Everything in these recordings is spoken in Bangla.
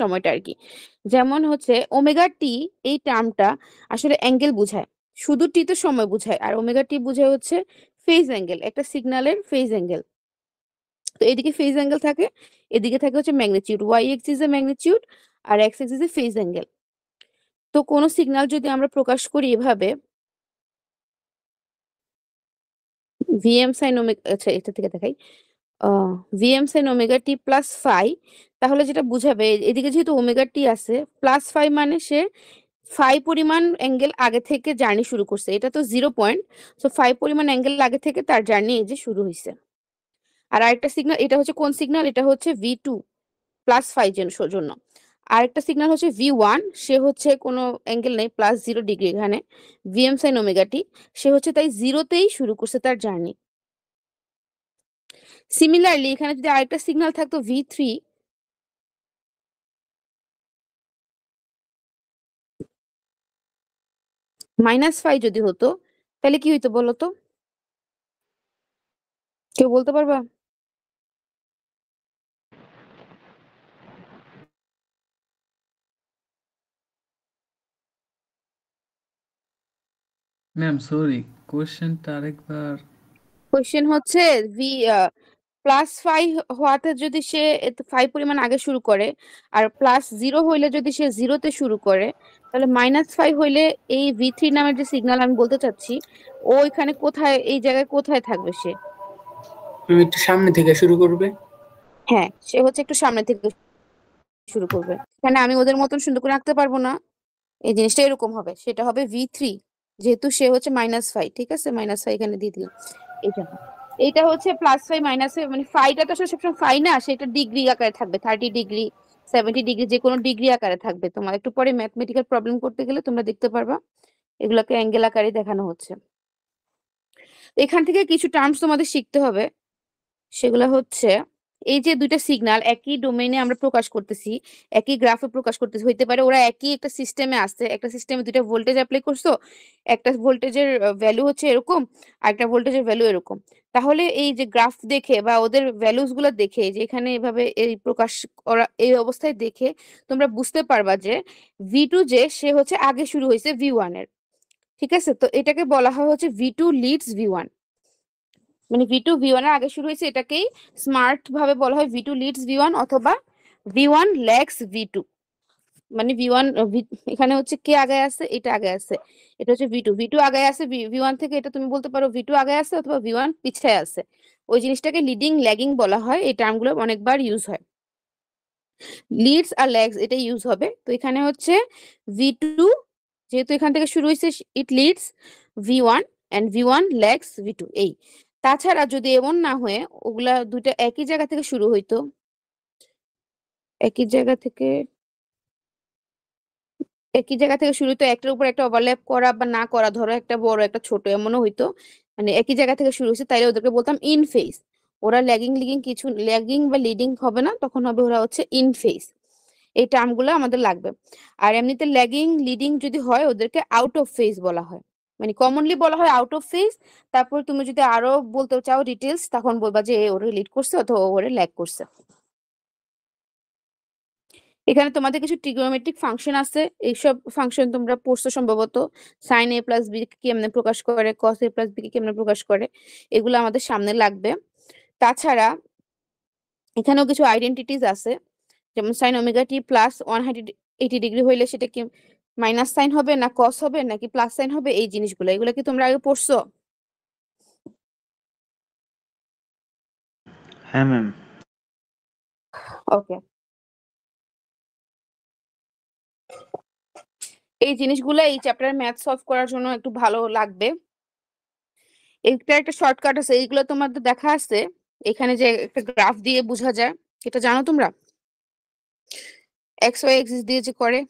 সময়টা আর কি। যেমন হচ্ছে ওমেগা টি, এই টার্মটা আসলে অ্যাঙ্গেল বুঝায়, শুধু টি তো সময় বুঝায়, আর ওমেগা টি বুঝায় হচ্ছে ফেজ অ্যাঙ্গেল, একটা সিগন্যালের ফেজ অ্যাঙ্গেল। তো এদিকে ফেজ অ্যাঙ্গেল থাকে, এদিকে থাকে হচ্ছে magnitude, Y X is a magnitude আর X X is a phase angle. তো কোনো সিগন্যাল যদি আমরা প্রকাশ করি এভাবে ভিএম সাইন ওমেগা, আচ্ছা এটা থেকে দেখাই, VM sine omega t plus phi, তাহলে যেটা বুঝাবে এদিকে যেহেতু ওমেগা টি আছে প্লাস ফাই মানে সে ফাই পরিমাণ অ্যাঙ্গেল আগে থেকে জার্নি শুরু করছে, এটা তো 0 পয়েন্ট, সো ফাই পরিমাণ অ্যাঙ্গেল আগে থেকে তার জার্নি এই যে শুরু হয়েছে। আর আরেকটা সিগন্যাল, এটা হচ্ছে কোন সিগন্যাল, এটা হচ্ছে V2 প্লাস ফাই জন্য। আরেকটা সিগন্যাল হচ্ছে V1, সে হচ্ছে কোনো অ্যাঙ্গেল নেই, +0 ডিগ্রি এখানে, ভিএম সাইন ওমেগা টি, সে হচ্ছে তাই জিরোতেই শুরু করছে তার জার্নি। সিমিলারলি এখানে যদি আরেকটা সিগন্যাল থাকতো V3, -5 যদি হতো, তাহলে কি হইতো বলো তো, কেউ বলতে পারবা? ম্যাম সরি, কোশ্চেনটা আরেকবার। কোয়েশ্চেন হচ্ছে ভি +5 হওয়াতে যদি সে 5 পরিমাণ আগে শুরু করে, আর +0 হইলে যদি সে জিরোতে শুরু করে, তাহলে -5 হইলে এই V3 নামের যে সিগন্যাল আমি বলতে চাচ্ছি, ও এখানে কোথায়, এই জায়গায় কোথায় থাকবে সে? তুমি একটু সামনে থেকে শুরু করবে। হ্যাঁ, সে হচ্ছে একটু সামনে থেকে শুরু করবে, এখানে আমি ওদের মতন সুন্দর করে আঁকতে পারবো না, এই জিনিসটা এরকম হবে, সেটা হবে V3, যেহেতু সে হচ্ছে -5, ঠিক আছে, -5 এখানে দিয়ে দিলাম এই জন্য। এইটা হচ্ছে +5 মাইনাসে, মানে ফাইটা তো আসলে সবসময় ফাই না, সেটা ডিগ্রি আকারে থাকবে, 30 ডিগ্রি, 70 ডিগ্রি, যে কোনো ডিগ্রি আকারে থাকবে। তোমার একটু পরে ম্যাথমেটিক্যাল প্রবলেম করতে গেলে তোমরা দেখতে পারবা এগুলোকে অ্যাঙ্গেল আকারে দেখানো হচ্ছে। এখান থেকে কিছু টার্মস তোমাদের শিখতে হবে, সেগুলো হচ্ছে এই যে দুইটা সিগন্যাল একই ডোমেইনে আমরা প্রকাশ করতেছি, একই গ্রাফে প্রকাশ করতেছি, হইতে পারে ওরা একই একটা সিস্টেমে আসছে, একটা সিস্টেমে দুইটা ভোল্টেজ অ্যাপ্লাই করছো, একটা ভোল্টেজের ভ্যালু হচ্ছে এরকম আর একটা ভোল্টেজের ভ্যালু এরকম, তাহলে এই যে গ্রাফ দেখে বা ওদের ভ্যালুস গুলো দেখে যে এখানে এভাবে এই প্রকাশ করা, এই অবস্থায় দেখে তোমরা বুঝতে পারবা যে V2 যে সে হচ্ছে আগে শুরু হয়েছে V1 এর, ঠিক আছে। তো এটাকে বলা হয় হচ্ছে V2 লিডস V1, মানে V2 V1 এর আগে শুরু হয়েছে, এটাকেই স্মার্ট ভাবে বলা হয় V2 লিডস V1 অথবা V1 ল্যাগস V2, মানে V1 এখানে হচ্ছে কে আগে আছে, এটা আগে আছে, এটা হচ্ছে V2 আগে আছে V1 থেকে, এটা তুমি বলতে পারো V2 আগে আছে অথবা V1 পিছায় আছে, ওই জিনিসটাকে লিডিং ল্যাগিং বলা হয়, এই টার্মগুলো অনেকবার ইউজ হয়। লিডস আর ল্যাগস এটা ইউজ হবে, তো এখানে হচ্ছে V2 যেহেতু এখান থেকে শুরু হয়েছে, it leads V1 and V1 lags V2, এই। তাছাড়া যদি এমন না হয়ে ওগুলা দুইটা একই জায়গা থেকে শুরু হইতো, একই জায়গা থেকে একই জায়গা থেকে শুরু হইতো, একটার উপর একটা ওভারল্যাপ করা বা না করা, ধরো একটা বড় একটা ছোট এমনও হইতো, মানে একই জায়গা থেকে শুরু হয়েছে, তাইলে ওদেরকে বলতাম ইন ফেজ। ওরা ল্যাগিং লিগিং কিছু, ল্যাগিং বা লিডিং হবে না, তখন হবে ওরা হচ্ছে ইন ফেজ, এই টার্মগুলো আমাদের লাগবে। আর এমনিতে ল্যাগিং লিডিং যদি হয় ওদেরকে আউট অফ ফেজ বলা হয়, মানে কমনলি বলা হয় আউট অফ ফেজ। তারপর তুমি যদি আরো বলতে চাও ডিটেলস, তখন বলবা যে ওরে লিড করছে অথবা ওরে ল্যাগ করছে। এখানে তোমাদের কিছু ট্রিগোনোমেট্রিক ফাংশন আছে, এইসব ফাংশন তোমরা পড়ছো সম্ভবত, সাইন এ প্লাস বি কে কেমনে প্রকাশ করে, কস এ প্লাস বি কে কেমনে প্রকাশ করে, এগুলো আমাদের সামনে লাগবে। তাছাড়া এখানেও কিছু আইডেন্টিটিস আছে, যেমন সাইন ওমেগা টি +180 ডিগ্রি হইলে সেটা কি মাইনাস সাইন হবে না কস হবে নাকি প্লাস সাইন হবে, এই জিনিসগুলো, এগুলো কি তোমরা আগে পড়ছো? হ্যাঁ ম্যাম। ওকে, এই জিনিসগুলো এই চ্যাপ্টারে ম্যাথ সলভ করার জন্য একটু ভালো লাগবে। এটা একটা শর্টকাট আছে, এইগুলো তোমাদের দেখা আছে এখানে, যে একটা গ্রাফ দিয়ে বোঝা যায়, এটা জানো তোমরা, এক্স ওয়াই এক্সিস দিয়ে যে করে।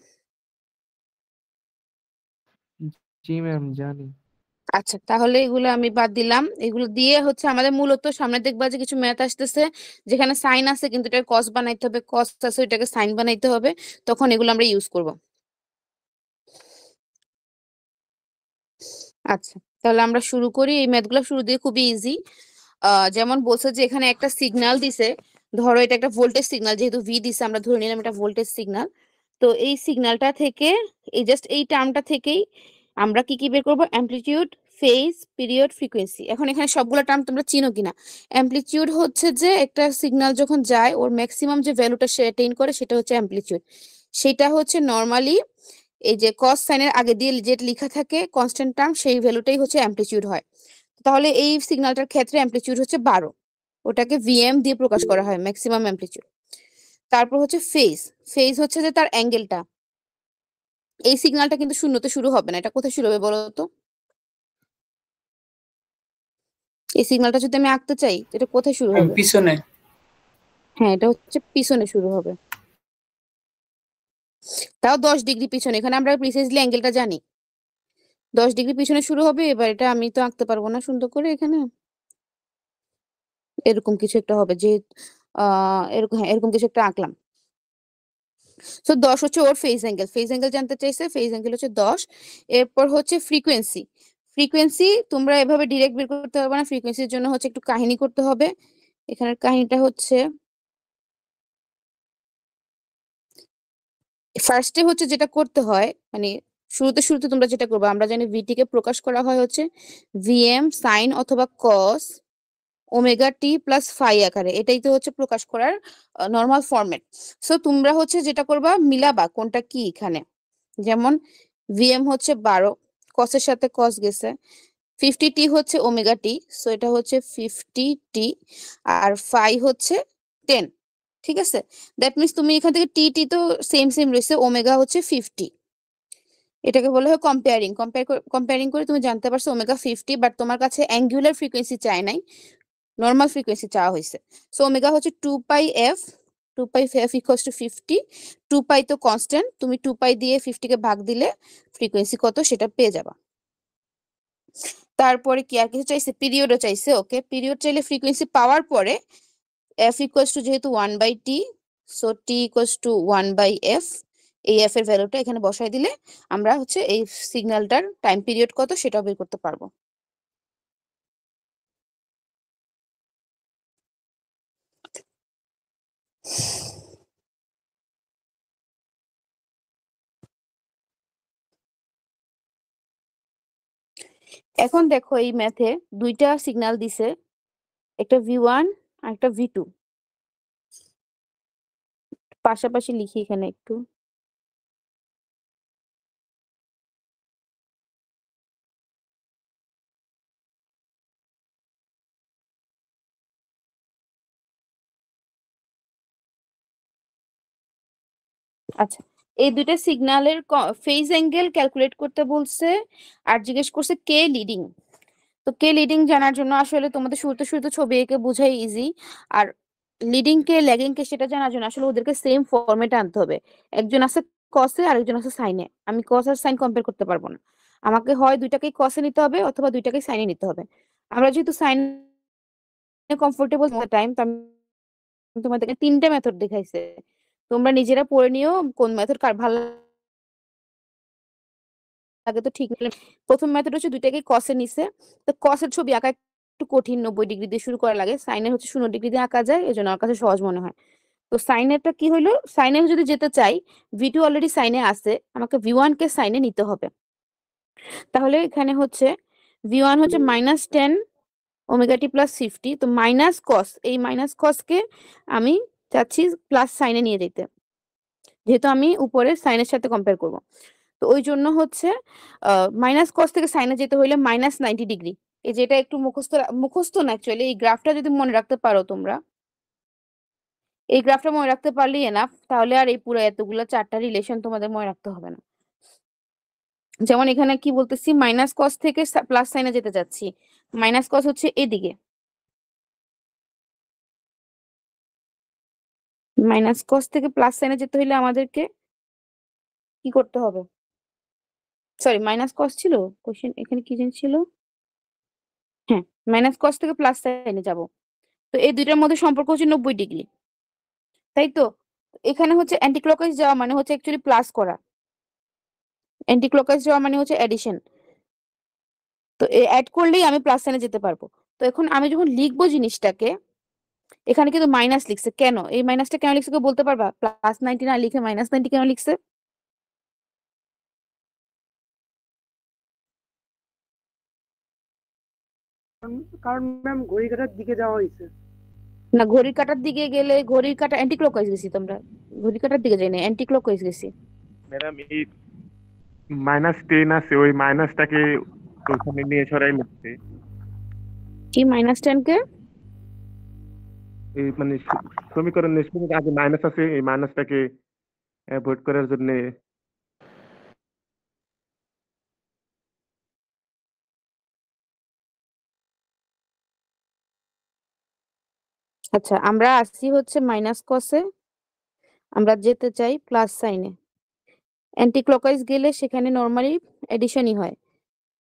জি ম্যাম জানি। আচ্ছা, তাহলে এগুলো আমি বাদ দিলাম, এগুলো দিয়ে হচ্ছে আমাদের মূলত সামনে দেখবা যে কিছু ম্যাথ আসতেছে যেখানে সাইন আছে কিন্তু এটা কস বানাইতে হবে, কস আছে এটাকে সাইন বানাইতে হবে, তখন এগুলো আমরা ইউজ করব। আচ্ছা, তাহলে আমরা শুরু করি, এই ম্যাথগুলো শুরু দিয়ে খুবই ইজি। যেমন বলছে যে এখানে একটা সিগন্যাল দিছে, ধরো এটা একটা ভোল্টেজ সিগন্যাল, যেহেতু ভি দিছে আমরা ধরে নিলাম এটা ভোল্টেজ সিগন্যাল। তো এই সিগন্যালটা থেকে এই জাস্ট এই টার্মটা থেকেই আমরা কি কি বের করবো? Amplitude, phase, period, frequency. এখন এখানে সবগুলো টার্ম তোমরা চিনো কিনা? অ্যামপ্লিটিউড হচ্ছে যে একটা সিগন্যাল যখন যায় ওর ম্যাক্সিমাম যে ভ্যালুটা সে অ্যাটেইন করে সেটা হচ্ছে অ্যামপ্লিটিউড। সেটা হচ্ছে নর্মালি এই যে কস সাইনের আগে দিয়ে যেটা লেখা থাকে কনস্ট্যান্ট টার্ম, সেই ভ্যালুটাই হচ্ছে অ্যামপ্লিটিউড হয়। তাহলে এই সিগন্যালটার ক্ষেত্রে অ্যামপ্লিটিউড হচ্ছে 12, ওটাকে ভিএম দিয়ে প্রকাশ করা হয়, ম্যাক্সিমাম অ্যামপ্লিটিউড। তারপর হচ্ছে ফেজ। ফেজ হচ্ছে যে তার অ্যাঙ্গেলটা। এই সিগন্যালটা কিন্তু শূন্যতে শুরু হবে না, এটা কোথায় শুরু হবে বলো তো? এই সিগন্যালটা যদি আমি আঁকতে চাই এটা কোথায় শুরু হবে? পিছনে। হ্যাঁ, এটা হচ্ছে পিছনে শুরু হবে, তাও 10 ডিগ্রি পিছনে। এখানে আমরা প্রিসাইজলি অ্যাঙ্গেলটা জানি, 10 ডিগ্রি পিছনে শুরু হবে। এবার এটা আমি তো আঁকতে পারবো না সুন্দর করে, এখানে এরকম কিছু একটা হবে, যে এরকম, হ্যাঁ এরকম কিছু একটা আঁকলাম। তো 10 হচ্ছে ওর ফেজ অ্যাঙ্গেল, ফেজ অ্যাঙ্গেল জানতে চাইছে, ফেজ অ্যাঙ্গেল হচ্ছে 10। এরপর হচ্ছে ফ্রিকোয়েন্সি। ফ্রিকোয়েন্সি তোমরা এভাবে ডিরেক্ট বের করতে পারবে না, ফ্রিকোয়েন্সির জন্য হচ্ছে একটু কাহিনী করতে হবে। এখানের কাহিনীটা হচ্ছে ফার্স্টে হচ্ছে যেটা করতে হয়, মানে শুরুতে শুরুতে তোমরা যেটা করবে, আমরা জানি ভিটি কে প্রকাশ করা হয় হচ্ছে ভিএম সাইন অথবা কস ওমেগা টি প্লাস ফাই আকারে, এটাই তো হচ্ছে প্রকাশ করার নর্মাল ফরম্যাট। সো তোমরা হচ্ছে যেটা করবা মিলাবা কোনটা কি এখানে। যেমন ভিএম হচ্ছে 12, কসের সাথে কস গেছে, 50t হচ্ছে ওমেগা টি, সো এটা হচ্ছে 50t, আর ফাই হচ্ছে 10। ঠিক আছে, দ্যাট মিনস তুমি এখান থেকে টি টি তো সেম সেম রয়েছে, ওমেগা হচ্ছে 50। এটাকে বলা হয় কম্পেয়ারিং। কম্পেয়ারিং করে তুমি জানতে পারছো ওমেগা 50, বাট তোমার কাছে অ্যাঙ্গুলার ফ্রিকোয়েন্সি চাই নাই, নর্মাল ফ্রিকোয়েন্সি চাওয়া হয়েছে। সো ওমেগা হচ্ছে 2πf, 2πf ইকুয়ালস টু 50। 2π তো কনস্ট্যান্ট, তুমি 2π দিয়ে 50 কে ভাগ দিলে ফ্রিকোয়েন্সি কত সেটা পেয়ে যাবা। তারপরে কি আর কিছু চাইছে? পিরিয়ডও চাইছে। ওকে, পিরিয়ড চাইলে ফ্রিকোয়েন্সি পাওয়ার পরে f ইকুয়ালস টু যেহেতু 1/t, so t equals to 1/f, এই f এর ভ্যালুটা এখানে বসাই দিলে আমরা হচ্ছে এই সিগন্যালটার টাইম পিরিয়ড কত সেটাও বের করতে পারবো। এখন দেখো এই ম্যাথে দুইটা সিগন্যাল দিছে, একটা V1 আর একটা V2। পাশাপাশি লিখি এখানে একটু। আচ্ছা, এই দুইটা সিগন্যালের ফেজ অ্যাঙ্গেল ক্যালকুলেট করতে বলছে, আর জিজ্ঞেস করছে কে লিডিং। তো কে লিডিং জানার জন্য আসলে তোমাদের শুরুতে শুরুতে ছবি এঁকে বোঝাই ইজি, আর লিডিং কে ল্যাগিং কে সেটা জানার জন্য আসলে ওদেরকে সেম ফরম্যাটে আনতে হবে। একজন আছে কসে আর একজন আছে সাইনে, আমি কস আর সাইন কম্পেয়ার করতে পারবো না, আমাকে হয় দুইটাকেই কসে নিতে হবে অথবা দুইটাকেই সাইনে নিতে হবে। আমরা যেহেতু সাইনে কমফোর্টেবল টাইম, তোমাদেরকে তিনটা মেথড দেখাইছে, তোমরা নিজেরা পড়ে নিও কোন মেথড কার ভালো লাগে। তো ঠিক প্রথম মেথড হচ্ছে দুইটাকে কসে নিছে, তো কসের ছবি আঁকা একটু কঠিন, 90 ডিগ্রি দিয়ে শুরু করা লাগে, সাইনের হচ্ছে 0 ডিগ্রি দিয়ে আঁকা যায়, এই জন্য আমার কাছে সহজ মনে হয়। তো সাইনেরটা কি হলো, সাইনে যদি যেতে চাই, V2 অলরেডি সাইনে আছে, আমাকে V1 কে সাইনে নিতে হবে। তাহলে এখানে হচ্ছে V1 হচ্ছে -10 ওমেগা টি প্লাস 50, তো মাইনাস কস, এই মাইনাস কস কে আমি চাচ্ছি প্লাস সাইনে নিয়ে যেতে, যেহেতু আমি উপরে সাইনের সাথে কম্পেয়ার করব। তো ওই জন্য হচ্ছে মাইনাস কস থেকে সাইনে যেতে হইলে -90 ডিগ্রি। এই যেটা একটু মুখস্থ না, অ্যাকচুয়ালি এই গ্রাফটা যদি মনে রাখতে পারো তোমরা, এই গ্রাফটা মনে রাখতে পারলেই এনাফ, তাহলে আর এই পুরো এতগুলো চারটা রিলেশন তোমাদের মনে রাখতে হবে না। যেমন এখানে কি বলতেছি, মাইনাস কস থেকে প্লাস সাইনে যেতে যাচ্ছি, মাইনাস কস হচ্ছে এদিকে, মাইনাস কস থেকে প্লাস সাইনে যেতে হইলে আমাদেরকে কি করতে হবে? সরি, মাইনাস কস ছিল কোশ্চেন, এখানে কি জিনিস ছিল? হ্যাঁ, মাইনাস কস থেকে প্লাস সাইনে যাব, তো এই দুইটার মধ্যে সম্পর্ক হচ্ছে 90 ডিগ্রি, তাই তো? এখানে হচ্ছে অ্যান্টি ক্লকওয়াইজ যাওয়া মানে হচ্ছে অ্যাকচুয়ালি প্লাস করা, অ্যান্টি ক্লকওয়াইজ যাওয়া মানে হচ্ছে অ্যাডিশন। তো অ্যাড করলেই আমি প্লাস সাইনে যেতে পারবো। তো এখন আমি যখন লিখবো জিনিসটাকে, এখানে কিন্তু মাইনাস লিখছে, কেন এই মাইনাসটা কেন লিখছে কেউ বলতে পারবা? +90 না লিখে -90 কেন লিখছে? কারণ ম্যাম ঘড়ি কাটার দিকে যাওয়া হয়েছে। না, ঘড়ির কাঁটার দিকে গেলে, ঘড়ির কাঁটা অ্যান্টি ক্লকওয়াইজ গেছি, তোমরা ঘড়ির কাঁটার দিকে যাই না, অ্যান্টি ক্লকওয়াইজ গেছি। ম্যাডাম এই -10 আছে, ওই মাইনাসটাকে ওখানে নিয়ে সরাই লিখতে। কি -10 কে? এই মানে সমীকরণের শুরুতে আগে মাইনাস আছে, এই মাইনাসটাকে অ্যাভয়েড করার জন্য। আচ্ছা, আমরা আসছি হচ্ছে মাইনাস কসে, আমরা যেতে চাই প্লাস সাইনে। অ্যান্টি ক্লকওয়াইজ গেলে সেখানে নর্মালি এডিশনই হয়,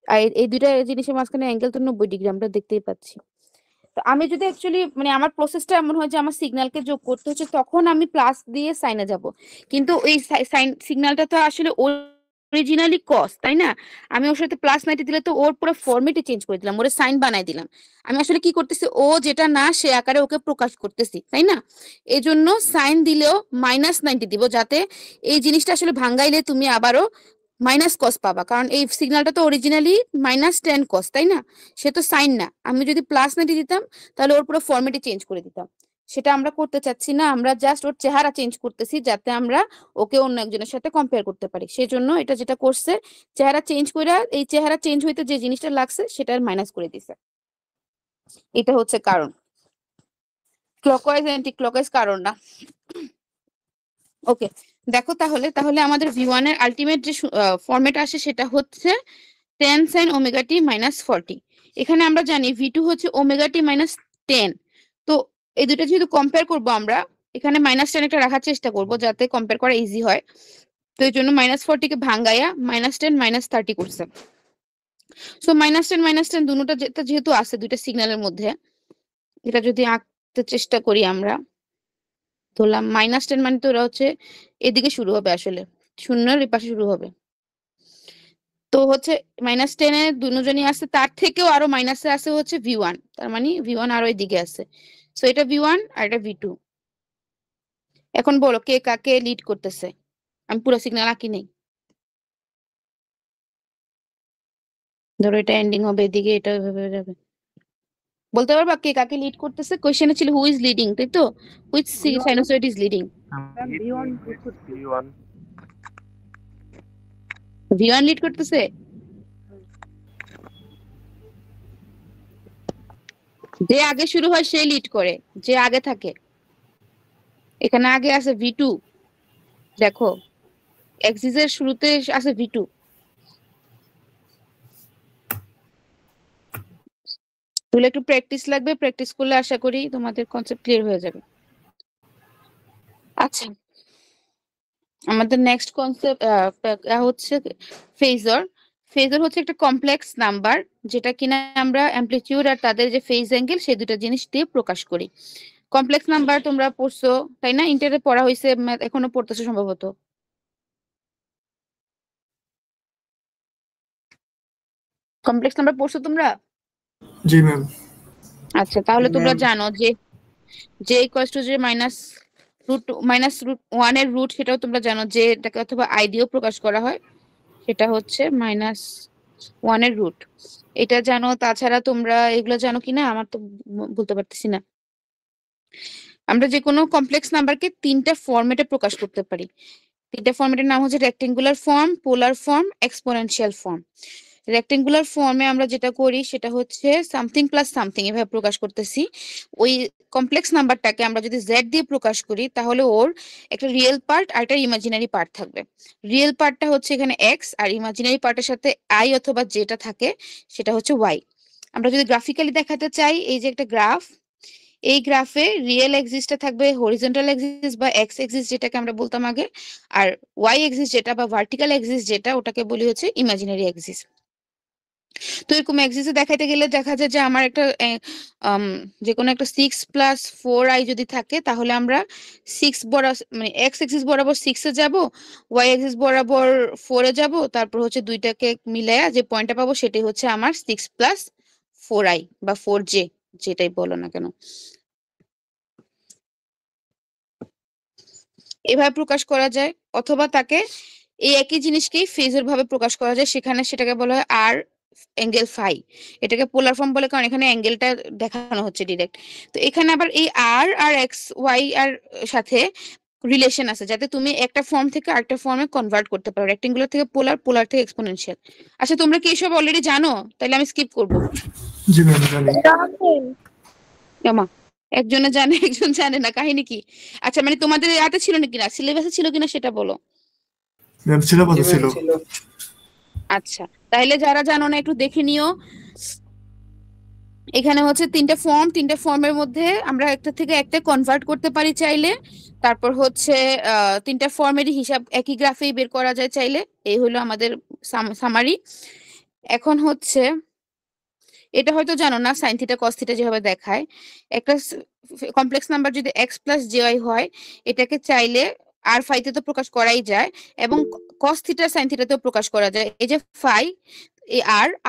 আর এই দুইটা জিনিসের মাঝখানে অ্যাঙ্গেল তো 90 ডিগ্রি, আমরা দেখতেই পাচ্ছি। তো আমি যদি অ্যাকচুয়ালি মানে আমার প্রসেসটা এমন হয় যে আমার সিগন্যালকে যোগ করতে হচ্ছে, তখন আমি প্লাস দিয়ে সাইনে যাব, কিন্তু এই সাইন সিগন্যালটা তো আসলে অরিজিনালি কস, তাই না? আমি ওর সাথে +90 দিলে তো ওর পুরো ফরম্যাটই চেঞ্জ করে দিলাম, ওরে সাইন বানাই দিলাম। আমি আসলে কি করতেছি, ও যেটা না সে আকারে ওকে প্রকাশ করতেছি, তাই না? এই জন্য সাইন দিলেও -90 দিব, যাতে এই জিনিসটা আসলে ভাঙ্গাইলে তুমি আবারও মাইনাস কস পাবা, কারণ এই সিগন্যালটা তো অরিজিনালি -10 কস, তাই না? সে তো সাইন না। আমি যদি +90 দিতাম তাহলে ওর পুরো ফরম্যাটই চেঞ্জ করে দিতাম। সেটা আমরা করতে চাচ্ছি না, আমরা জাস্ট ওর চেহারা চেঞ্জ করতেছি যাতে আমরা ওকে অন্য একজনের সাথে কম্পেয়ার করতে পারি। সেজন্য এটা যেটা করছে, চেহারা চেঞ্জ করে, এই চেহারা চেঞ্জ হইতে যে জিনিসটা লাগছে সেটার মাইনাস করে দিছে। এটা হচ্ছে কারণ, ক্লকওয়াইজ অ্যান্টি ক্লকওয়াইজ কারণ না। ওকে, দেখো তাহলে তাহলে আমাদের V1 এর আলটিমেট যে ফরম্যাট আসে সেটা হচ্ছে tan sin ওমেগা t -40। এখানে আমরা জানি V2 হচ্ছে ওমেগা t -10। তো এই দুটো যেহেতু কম্পেয়ার করব, আমরা এখানে -10 একটা রাখার চেষ্টা করব যাতে কম্পেয়ার করা ইজি হয়। তো এই জন্য -40 কে ভাঙ্গায়া -10 -30 করছে। সো -10 -10 দুটোটা যেহেতু আছে দুইটা সিগন্যালের মধ্যে, এটা যদি আঁকতে চেষ্টা করি আমরা, ধরলাম -10 মানে তো ওরা হচ্ছে এদিকে শুরু হবে, আসলে শূন্যের এই পাশে শুরু হবে। তো হচ্ছে -10 এ দুজনই আছে, তার থেকেও আরো মাইনাসে আছে হচ্ছে V1, তার মানে V1 আরো এদিকে আছে। সো এটা V1 আর এটা V2। এখন বলো কে কাকে লিড করতেছে? আমি পুরো সিগন্যাল আঁকি নেই, ধরো এটা এন্ডিং হবে এদিকে, এটা এভাবে যাবে। বলতে পারবা কে কাকে লিড করতেছে? কোশ্চেনে ছিল হু ইজ লিডিং, তাই তো? Which sinusoid is leading? V1 V1 V1 lead করতেছে। যে আগে শুরু হয় সে লিড করে, যে আগে থাকে। এখানে আগে আছে V2, দেখো এক্সিস এর শুরুতে আছে V2। তাহলে একটু প্র্যাকটিস লাগবে, প্র্যাকটিস করলে আশা করি তোমাদের কনসেপ্ট ক্লিয়ার হয়ে যাবে। আচ্ছা, আমাদের নেক্সট কনসেপ্ট হচ্ছে ফেজর। ফেজর হচ্ছে একটা কমপ্লেক্স নাম্বার, যেটা কিনা আমরা অ্যামপ্লিটিউড আর তাদের যে ফেজ অ্যাঙ্গেল সেই দুটো জিনিস দিয়ে প্রকাশ করি। কমপ্লেক্স নাম্বার তোমরা পড়ছো, তাই না? ইন্টারে পড়া হয়েছে, এখনো পড়তেছো সম্ভবত। কমপ্লেক্স নাম্বার পড়ছো তোমরা? জি ম্যাম। আচ্ছা, তাহলে তোমরা ম্যাম জানো যে যে ইকুয়ালস টু যে -√1 এর রুট, সেটাও তোমরা জানো যে এটাকে অথবা আই দিয়েও প্রকাশ করা হয়, সেটা হচ্ছে -1 এর রুট। এটা জানো, তাছাড়া তোমরা এগুলো জানো কিনা আমার তো বলতে পারতেছি না। আমরা যে কোনো কমপ্লেক্স নাম্বারকে 3টা ফরম্যাটে প্রকাশ করতে পারি। 3টা ফরম্যাটের নাম হচ্ছে rectangular form, polar form, exponential form. Rectangular ফর্মে আমরা যেটা করি সেটা হচ্ছে সামথিং প্লাস সামথিং এভাবে প্রকাশ করতেছি। ওই কমপ্লেক্স নাম্বারটাকে আমরা যদি জেড দিয়ে প্রকাশ করি তাহলে ওর একটা রিয়েল পার্ট আর একটা ইমাজিনারি পার্ট থাকবে। রিয়েল পার্টটা হচ্ছে এখানে এক্স, আর ইমাজিনারি পার্টের সাথে আই অথবা যেটা থাকে সেটা হচ্ছে ওয়াই। আমরা যদি গ্রাফিক্যালি দেখাতে চাই, এই যে একটা গ্রাফ, এই গ্রাফে রিয়েল এক্সিসটা থাকবে হরিজন্টাল এক্সিস বা এক্স এক্সিস যেটাকে আমরা বলতাম আগে, আর ওয়াই এক্সিস যেটা বা ভার্টিক্যাল এক্সিস যেটা, ওটাকে বলি হচ্ছে ইমাজিনারি এক্সিস। তো এরকম এক্সিসে দেখাইতে গেলে দেখা যায় যে আমার একটা যে কোনো একটা 6+4i যদি থাকে, তাহলে আমরা 6 মানে এক্স এক্সিস বরাবর 6 এ যাব, ওয়াই এক্সিস বরাবর 4 এ যাব, তারপর হচ্ছে দুইটাকে মিলায়া যে পয়েন্টটা পাবো সেটাই হচ্ছে আমার 6+4i বা 4j, যেটাই বলো না কেন। এভাবে প্রকাশ করা যায়, অথবা তাকে এই একই জিনিসকেই ফেজর ভাবে প্রকাশ করা যায়, সেখানে সেটাকে বলা হয় আর অ্যাঙ্গেল ফাই। এটাকে পোলার ফর্ম বলে কারণ এখানে অ্যাঙ্গেলটা দেখানো হচ্ছে ডিরেক্ট। তো এখানে আবার এই আর আর এক্স ওয়াই আর সাথে রিলেশন আছে, যাতে তুমি একটা ফর্ম থেকে আরেকটা ফর্মে কনভার্ট করতে পারো, রেক্টেঙ্গুলার থেকে পোলার, পোলার থেকে এক্সপোনেনশিয়াল। আচ্ছা, তোমরা কি এসব অলরেডি জানো? তাহলে আমি স্কিপ করবো। জি ম্যাম জানি। কেমন একজনে জানে একজন জানে না, কাহিনী কি? আচ্ছা, মানে তোমাদের হাতে ছিল নাকি না, সিলেবাসে ছিল কিনা সেটা বলো। ম্যাম সিলেবাসে ছিল। আচ্ছা, তাহলে যারা জানো না একটু দেখে নিও। এখানে হচ্ছে তিনটা ফর্মের মধ্যে আমরা একটা থেকে একটা কনভার্ট করতে পারি চাইলে। তারপর হচ্ছে তিনটা ফর্মেরই হিসাব একই গ্রাফেই বের করা যায় চাইলে। এই হলো আমাদের সামারি। এখন হচ্ছে এটা হয়তো জানো না, সাইন থিটা কস থিটা যেভাবে দেখায়, একটা কমপ্লেক্স নাম্বার যদি এক্স প্লাস জেওয়াই হয়, এটাকে চাইলে আর ফাইতে তো প্রকাশ করাই যায়, এবং কস থিটা সাইন থিটাতেও প্রকাশ করা যায়। এই যে ফাই, এই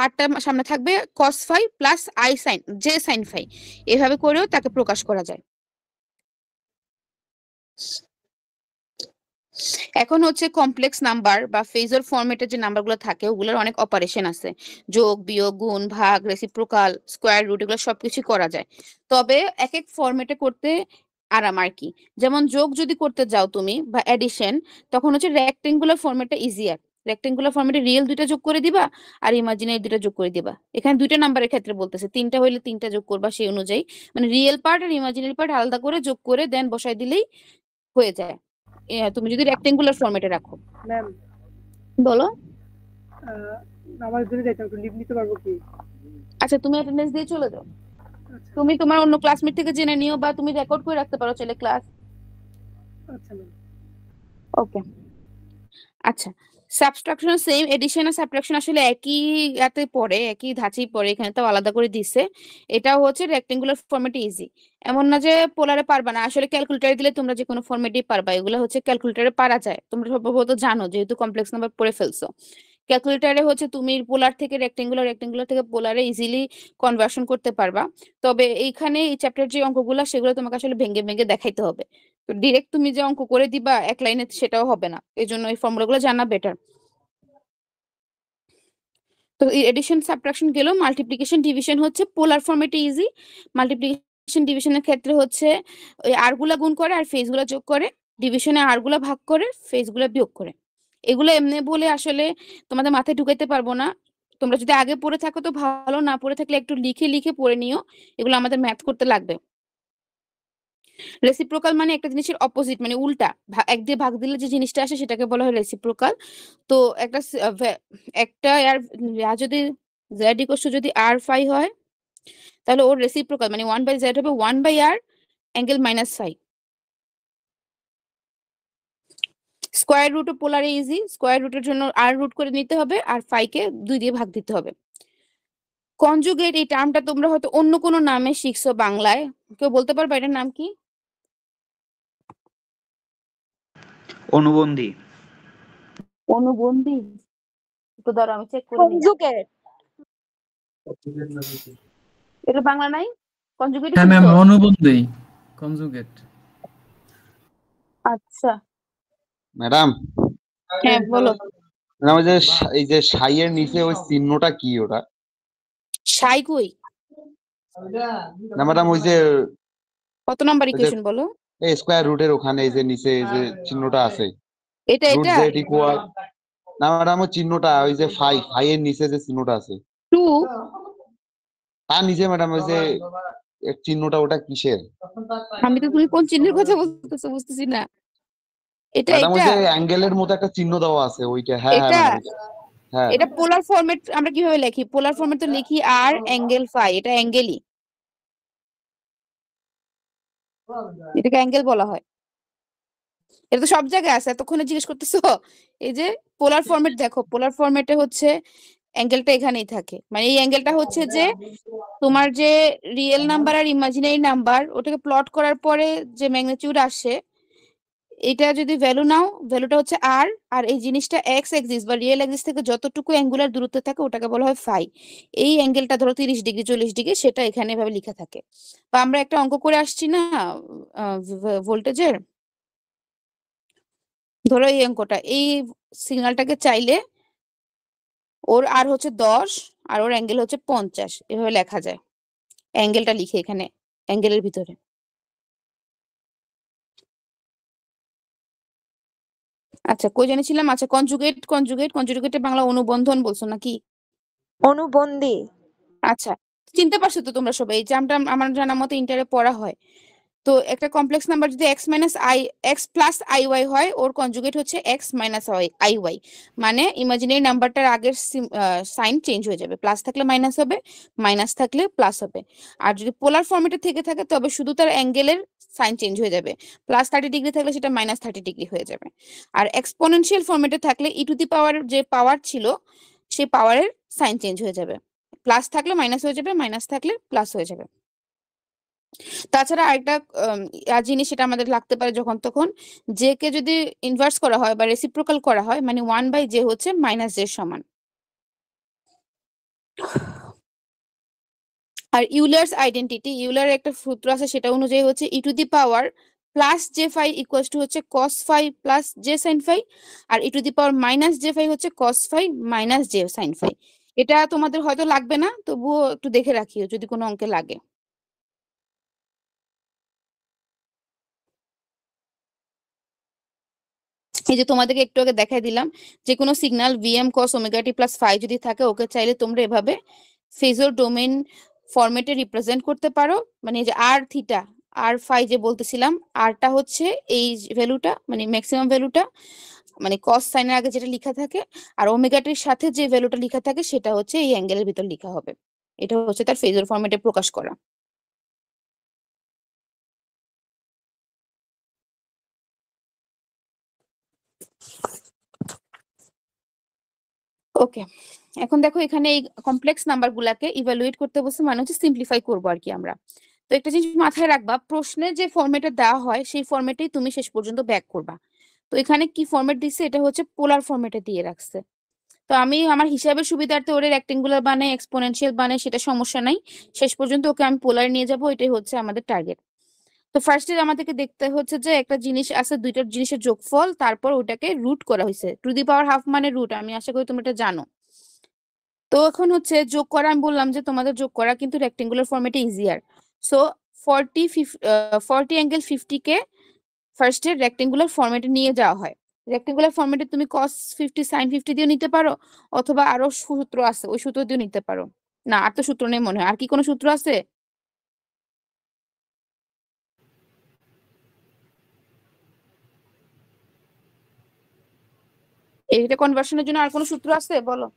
আরটা সামনে থাকবে cos phi plus I sine J sine phi, এভাবে করেও তাকে প্রকাশ করা যায়। এখন হচ্ছে কমপ্লেক্স নাম্বার বা ফেজর ফরম্যাটের যে নাম্বারগুলো থাকে ওগুলোর অনেক অপারেশন আছে, যোগ বিয়োগ গুণ ভাগ রেসিপ্রোকাল স্কোয়ার রুট এগুলো সবকিছু করা যায়। তবে এক এক ফরম্যাটে করতে আরাম আর কি। যেমন যোগ যদি করতে যাও তুমি বা এডিশন, তখন হচ্ছে রেক্টেঙ্গুলার ফরম্যাটটা ইজিয়ার। রেক্টেঙ্গুলার ফরম্যাটে রিয়েল দুইটা যোগ করে দিবা আর ইমাজিনারি দুইটা যোগ করে দিবা। এখানে দুইটা নাম্বারের ক্ষেত্রে বলতেছে, তিনটা হইলে তিনটা যোগ করবা সেই অনুযায়ী, মানে রিয়েল পার্ট আর ইমাজিনারি পার্ট আলাদা করে যোগ করে দেন বসাই দিলেই হয়ে যায়। তুমি যদি রেক্টেঙ্গুলার ফরম্যাটে রাখো। ম্যাম বলো। আমার জন্য যাইতাম, একটু লিভ নিতে পারবো কি? আচ্ছা, তুমি অ্যাটেন্ডেন্স দিয়ে চলে যাও। আচ্ছা তুমি তোমার অন্য ক্লাসমেট থেকে জেনে নিও, বা তুমি রেকর্ড করে রাখতে পারো চাইলে ক্লাস। আচ্ছা ম্যাম। ওকে। আচ্ছা, সাবট্রাকশন সেম, এডিশন আর সাবট্রাকশন আসলে একই ইয়াতে পড়ে, একই ধাঁচেই পড়ে, এখানে তো আলাদা করে দিছে। এটাও হচ্ছে রেক্টেঙ্গুলার ফরম্যাটে ইজি। এমন না যে পোলারে পারবা না, আসলে ক্যালকুলেটরে দিলে তোমরা যে কোনো ফরম্যাটেই পারবা। এগুলো হচ্ছে ক্যালকুলেটরে পারা যায়, তোমরা সম্ভবত জানো যেহেতু কমপ্লেক্স নাম্বার পড়ে ফেলছো। ক্যালকুলেটরে হচ্ছে তুমি পোলার থেকে রেক্টেঙ্গুলার, রেক্টেঙ্গুলার থেকে পোলারে ইজিলি কনভার্সন করতে পারবা। তবে এইখানে এই চ্যাপ্টার যে অঙ্কগুলো সেগুলো তোমাকে আসলে ভেঙে ভেঙে দেখাইতে হবে। তো ডিরেক্ট তুমি যে অঙ্ক করে দিবা এক লাইনে সেটাও হবে না, এই জন্য এই ফর্মুলাগুলো জানা বেটার। তো এডিশন সাবট্রাকশন গেল, মাল্টিপ্লিকেশন ডিভিশন হচ্ছে পোলার ফরম্যাটে ইজি। মাল্টিপ্লিকেশন ডিভিশনের ক্ষেত্রে হচ্ছে ওই আর গুলা গুণ করে আর ফেজ গুলা যোগ করে, ডিভিশনে আর গুলা ভাগ করে ফেজ গুলা বিয়োগ করে। এগুলো এমনি বলে আসলে তোমাদের মাথায় ঢুকাইতে পারবো না। তোমরা যদি আগে পড়ে থাকো তো ভালো, না পড়ে থাকলে একটু লিখে লিখে পড়ে নিও, এগুলো আমাদের ম্যাথ করতে লাগবে। রেসিপ্রোকাল মানে একটা জিনিসের অপোজিট, মানে উল্টা, এক দিয়ে ভাগ দিলে যে জিনিসটা আসে সেটাকে বলা হয় রেসিপ্রোকাল। তো একটা আর যদি জেড ইকুয়াল টু যদি আর ফাই হয়, তাহলে ওর রেসিপ্রোকাল মানে 1/z হবে 1/r angle -phi. Square root ও পোলারে ইজি, স্কোয়ার রুটের জন্য আর রুট করে নিতে হবে আর ফাইকে 2 দিয়ে ভাগ দিতে হবে। কনজুগেট এই টার্মটা তোমরা হয়তো অন্য কোনো নামে শিখছো বাংলায়, কেউ বলতে পারবে এটার নাম কি? অনুবন্ধী। অনুবন্ধী? তো দাঁড়া আমি চেক করে নিই। এটা বাংলা নাই? কনজুগেট হ্যাঁ ম্যাম, শিখছো? অনুবন্ধী কনজুগেট। আচ্ছা, ম্যাডাম হ্যাঁ বলো। ম্যাডাম ওই যে এই যে সাইয়ের নিচে ওই চিহ্নটা কি ওটা? সাই কই? না ম্যাডাম ওই যে কত নাম্বার ওই যে ইকুয়েশন বলো? এই স্কয়ার রুটের ওখানে এই যে নিচে এই যে চিহ্নটা আছে, এটা রুট এটা জেড ইকুয়াল। না ম্যাডাম ওই চিহ্নটা ওই যে ফাই এর নিচে যে চিহ্নটা আছে 2। তার নিচে ম্যাডাম ওই যে এক চিহ্নটা, ওটা কিসের? আমি তো তুমি কোন চিহ্নের কথা বলতেছো বুঝতেছি না। এটা ম্যাডাম ওই এটা যে অ্যাঙ্গেলের মতো একটা চিহ্ন দেওয়া আছে ওইটা। হ্যাঁ হ্যাঁ এটা ম্যাডাম, হ্যাঁ। এটা পোলার ফরম্যাট। আমরা কিভাবে লিখি? পোলার ফরম্যাট তো লিখি আর অ্যাঙ্গেল ফাই, এটা অ্যাঙ্গেলই, এটাকে অ্যাঙ্গেল বলা হয়। এটা তো সব জায়গায় আছে, এতক্ষণে জিজ্ঞেস করতেছো। এই যে পোলার ফরম্যাট দেখো, পোলার ফরম্যাটে হচ্ছে অ্যাঙ্গেলটা এখানেই থাকে, মানে এই অ্যাঙ্গেলটা হচ্ছে যে তোমার যে রিয়েল নাম্বার আর ইমাজিনারি নাম্বার ওটাকে প্লট করার পরে যে ম্যাগনিটিউড আসে, এটা যদি ভ্যালু নাও, ভ্যালুটা হচ্ছে আর, আর এই জিনিসটা এক্স এক্সিস বা রিয়েল এক্সিস থেকে যতটুকু অ্যাঙ্গুলার দূরত্বে থাকে ওটাকে বলা হয় ফাই। এই অ্যাঙ্গেলটা ধরো 30 ডিগ্রি 40 ডিগ্রি, সেটা এখানে এভাবে লেখা থাকে। বা আমরা একটা অঙ্ক করে আসছি না ভোল্টেজের, ধরো এই অঙ্কটা, এই সিগন্যালটাকে চাইলে ওর আর হচ্ছে 10 আর ওর অ্যাঙ্গেল হচ্ছে 50, এভাবে লেখা যায়। অ্যাঙ্গেলটা লিখে এখানে অ্যাঙ্গেলের ভিতরে। আচ্ছা কই জানিছিলাম, আচ্ছা কনজুগেটের বাংলা অনুবন্ধন বলছো নাকি? অনুবন্ধী। আচ্ছা চিনতে পারছো তো তোমরা সবাই, এই জামটা আমার জানার মতো ইন্টারে পড়া হয়। তো একটা কমপ্লেক্স নাম্বার যদি x প্লাস আই ওয়াই হয়, ওর কনজুগেট হচ্ছে x মাইনাস আই ওয়াই, মানে ইমাজিনারি নাম্বারটার আগের সাইন চেঞ্জ হয়ে যাবে, প্লাস থাকলে মাইনাস হবে, মাইনাস থাকলে প্লাস হবে। আর যদি পোলার ফর্মেটে থেকে থাকে তবে শুধু তার অ্যাঙ্গেলের সাইন চেঞ্জ হয়ে যাবে, প্লাস 30 ডিগ্রি থাকলে সেটা মাইনাস 30 ডিগ্রি হয়ে যাবে। আর এক্সপোনেনশিয়াল ফর্মেটে থাকলে ই টু দি পাওয়ার যে পাওয়ার ছিল সেই পাওয়ারের সাইন চেঞ্জ হয়ে যাবে, প্লাস থাকলে মাইনাস হয়ে যাবে, মাইনাস থাকলে প্লাস হয়ে যাবে। তাছাড়া আরেকটা জিনিস সেটা আমাদের লাগতে পারে যখন তখন, জে কে যদি ইনভার্স করা হয় বা রেসিপ্রোকাল করা হয়, মানে 1/j হচ্ছে মাইনাস জে সমান। আর ইউলার্স আইডেন্টিটি, ইউলারের একটা সূত্র আছে, সেটা অনুযায়ী হচ্ছে e to the power plus j phi equals to হচ্ছে cos phi plus j sine phi, আর e to the power minus j phi হচ্ছে cos phi minus j sine phi. এটা তোমাদের হয়তো লাগবে না, তবুও একটু দেখে রাখিও যদি কোনো অঙ্কে লাগে। এই যে তোমাদেরকে একটু আগে দেখাই দিলাম, যে কোনো সিগন্যাল ভিএম কস ওমেগা টি প্লাস ফাই যদি থাকে, ওকে চাইলে তোমরা এভাবে ফেজর ডোমেইন ফরম্যাটে রিপ্রেজেন্ট করতে পারো। মানে এই যে আর থিটা আর ফাই যে বলতেছিলাম, আরটা হচ্ছে এই ভ্যালুটা মানে ম্যাক্সিমাম ভ্যালুটা, মানে কস সাইনের আগে যেটা লেখা থাকে, আর ওমেগাটির সাথে যে ভ্যালুটা লেখা থাকে সেটা হচ্ছে এই অ্যাঙ্গেলের ভিতর লেখা হবে। এটা হচ্ছে তার ফেজর ফরম্যাটে প্রকাশ করা। ওকে, এখন দেখো এখানে এই কমপ্লেক্স নাম্বার গুলাকে ইভালুয়েট করতে বসে, মানে হচ্ছে সিম্পলিফাই করবো আর কি আমরা। তো একটা জিনিস মাথায় রাখবা, প্রশ্নে যে ফরম্যাটে দেওয়া হয় সেই ফরম্যাটেই তুমি শেষ পর্যন্ত ব্যাক করবা। তো এখানে কি ফরম্যাট দিচ্ছে, এটা হচ্ছে পোলার ফরম্যাটে দিয়ে রাখছে। তো আমি আমার হিসাবের সুবিধার্থে ওরে রেক্টেঙ্গুলার বানাই এক্সপোনেনশিয়াল বানাই, সেটা সমস্যা নাই, শেষ পর্যন্ত ওকে আমি পোলার নিয়ে যাবো, এটাই হচ্ছে আমাদের টার্গেট। তো ফার্স্টে আমাদেরকে দেখতে হচ্ছে যে একটা জিনিস আছে, দুইটা জিনিসের যোগফল, তারপর ওটাকে রুট করা হয়েছে, টু দি পাওয়ার হাফ মানে রুট, আমি আশা করি তোমরা এটা জানো। তো এখন হচ্ছে যোগ করা, আমি বললাম যে তোমাদের যোগ করা কিন্তু রেক্টেঙ্গুলার ফরম্যাটে ইজিয়ার। সো 40 অ্যাঙ্গেল 50 কে ফার্স্টে রেক্টেঙ্গুলার ফরম্যাটে নিয়ে যাওয়া হয়। রেক্টেঙ্গুলার ফরম্যাটে তুমি cos 50 sin 50 দিয়েও নিতে পারো, অথবা আরো সূত্র আছে ওই সূত্র দিয়েও নিতে পারো। না আর তো সূত্র নেই মনে হয়, আর কি কোনো সূত্র আছে? এইটা কনভার্সনের জন্য আর কোনো সূত্র আছে বলো?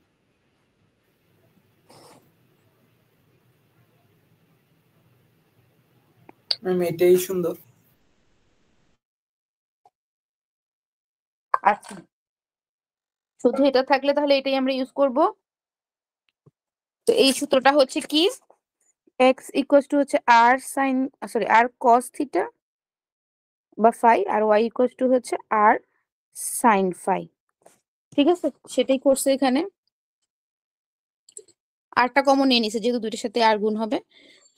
ম্যাম এটাই সুন্দর। আচ্ছা শুধু এটা থাকলে তাহলে এটাই আমরা ইউজ করব। তো এই সূত্রটা হচ্ছে কি, x ইকুয়ালস টু হচ্ছে r sin sorry r cos theta বা ফাই, আর y ইকুয়ালস টু হচ্ছে r sin ফাই। ঠিক আছে, সেটাই করছে এখানে। আরটা কমন নিয়ে নিছে যেহেতু দুইটার সাথে আর গুণ হবে।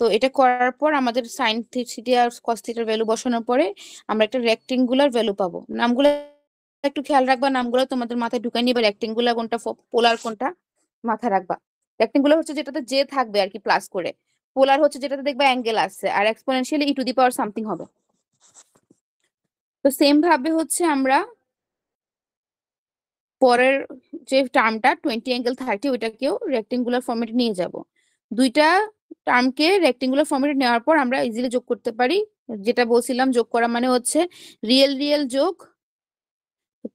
তো এটা করার পর আমাদের সাইন থিটা আর কস থিটার ভ্যালু বসানোর পরে আমরা একটা রেক্টেঙ্গুলার ভ্যালু পাবো। নামগুলো একটু খেয়াল রাখবা, নামগুলো তোমাদের মাথায় ঢুকাই নিবে, রেক্টেঙ্গুলার কোনটা পোলার কোনটা মাথায় রাখবা। রেক্টেঙ্গুলার হচ্ছে যেটাতে জে থাকবে আর কি প্লাস করে, পোলার হচ্ছে যেটাতে দেখবা অ্যাঙ্গেল আছে, আর exponentially e to the power something হবে। তো সেম ভাবে হচ্ছে আমরা পরের যে টার্মটা 20 অ্যাঙ্গেল 30 ওইটাকেও রেক্টেঙ্গুলার ফরম্যাটে নিয়ে যাব। দুইটা টার্মকে রেক্টেঙ্গুলার ফরম্যাটে নেওয়ার পর আমরা ইজিলি যোগ করতে পারি। যেটা বলছিলাম যোগ করা মানে হচ্ছে রিয়েল যোগ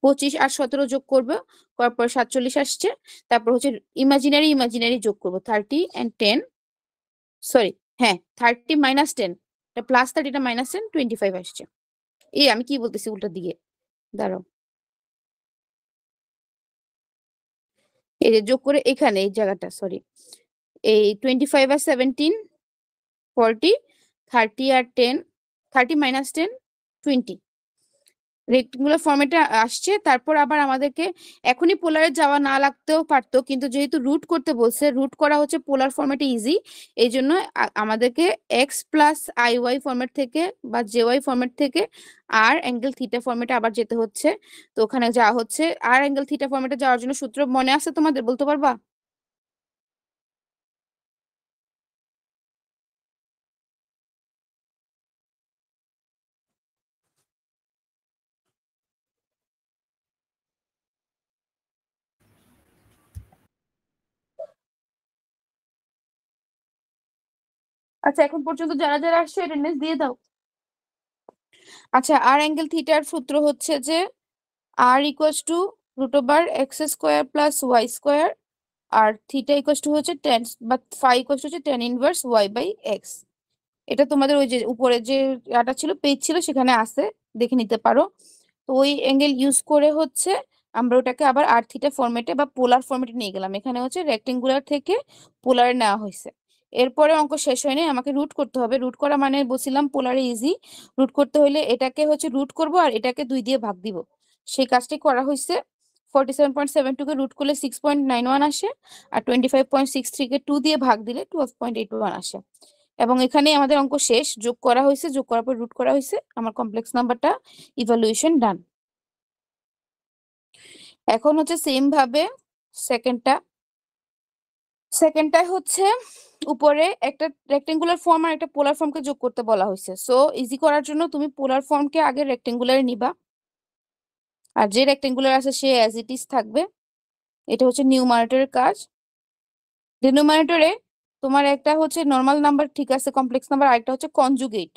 25 আর 17 যোগ করবো, করার পর 47 আসছে। তারপর হচ্ছে ইমাজিনারি যোগ করবো 30 and 10, সরি হ্যাঁ 30 মাইনাস 10, এটা প্লাস 30 এটা মাইনাস 10, 25 আসছে। এই আমি কি বলতেছি উল্টা দিকে, দাঁড়াও এই যে যোগ করে এখানে এই জায়গাটা সরি, এই 25 আর 17 40, 30 আর 10, 30 মাইনাস 10 20, রেক্টেঙ্গুলার ফর্মেটে আসছে। তারপর আবার আমাদেরকে এখনই পোলারে যাওয়া না লাগতেও পারতো, কিন্তু যেহেতু রুট করতে বলছে, রুট করা হচ্ছে পোলার ফর্মেটে ইজি, এই জন্য আমাদেরকে X plus I Y format থেকে বা জে ওয়াই ফর্মেট থেকে আর অ্যাঙ্গেল থিটা ফর্মেটে আবার যেতে হচ্ছে। তো ওখানে যাওয়া হচ্ছে। আর অ্যাঙ্গেল থিটা ফর্মেটে যাওয়ার জন্য সূত্র মনে আছে তোমাদের, বলতে পারবা? আচ্ছা, এখন পর্যন্ত যারা যারা আসছে অ্যাটেন্ডেন্স দিয়ে দাও। আচ্ছা, আর অ্যাঙ্গেল থিটার সূত্র হচ্ছে যে r equals to root over x square plus y square, আর থিটা ইকুয়ালস টু হচ্ছে টেন বা ফাই ইকুয়ালস টু হচ্ছে tan inverse y by x. এটা তোমাদের ওই যে উপরে যে এটা ছিল, পেজ ছিল, সেখানে আছে, দেখে নিতে পারো। তো ওই অ্যাঙ্গেল ইউজ করে হচ্ছে আমরা ওটাকে আবার আর থিটা ফরম্যাটে বা পোলার ফরম্যাটে নিয়ে গেলাম। এখানে হচ্ছে রেক্টেঙ্গুলার থেকে পোলারে নেওয়া হয়েছে। এরপরে অঙ্ক শেষ হয়নি, আমাকে রুট করতে হবে। রুট করা মানে বলছিলাম পোলারে ইজি, রুট করতে হলে এটাকে হচ্ছে রুট করব আর এটাকে 2 দিয়ে ভাগ দিব। সেই কাজটি করা হয়েছে। 47.72 কে রুট করলে 6.91 আসে, আর 25.63 কে 2 দিয়ে ভাগ দিলে 12.81 আসে। এবং এখানে আমাদের অঙ্ক শেষ, যোগ করা হয়েছে, যোগ করার পর রুট করা হয়েছে, আমার কমপ্লেক্স নাম্বারটা ইভালুয়েশন ডান। এখন হচ্ছে সেম ভাবে সেকেন্ডটায় হচ্ছে উপরে একটা রেক্টেঙ্গুলার ফর্ম আর একটা পোলার ফর্মকে যোগ করতে বলা হয়েছে। সো ইজি করার জন্য তুমি পোলার ফর্মকে আগে রেক্টেঙ্গুলারে নিবা, আর যে রেক্টেঙ্গুলার আছে সে অ্যাজ ইট ইজ থাকবে। এটা হচ্ছে নিউমারেটরের কাজ। ডিনোমিনেটরে তোমার একটা হচ্ছে নর্মাল নাম্বার, ঠিক আছে, কমপ্লেক্স নাম্বার, আরেকটা হচ্ছে কনজুগেট।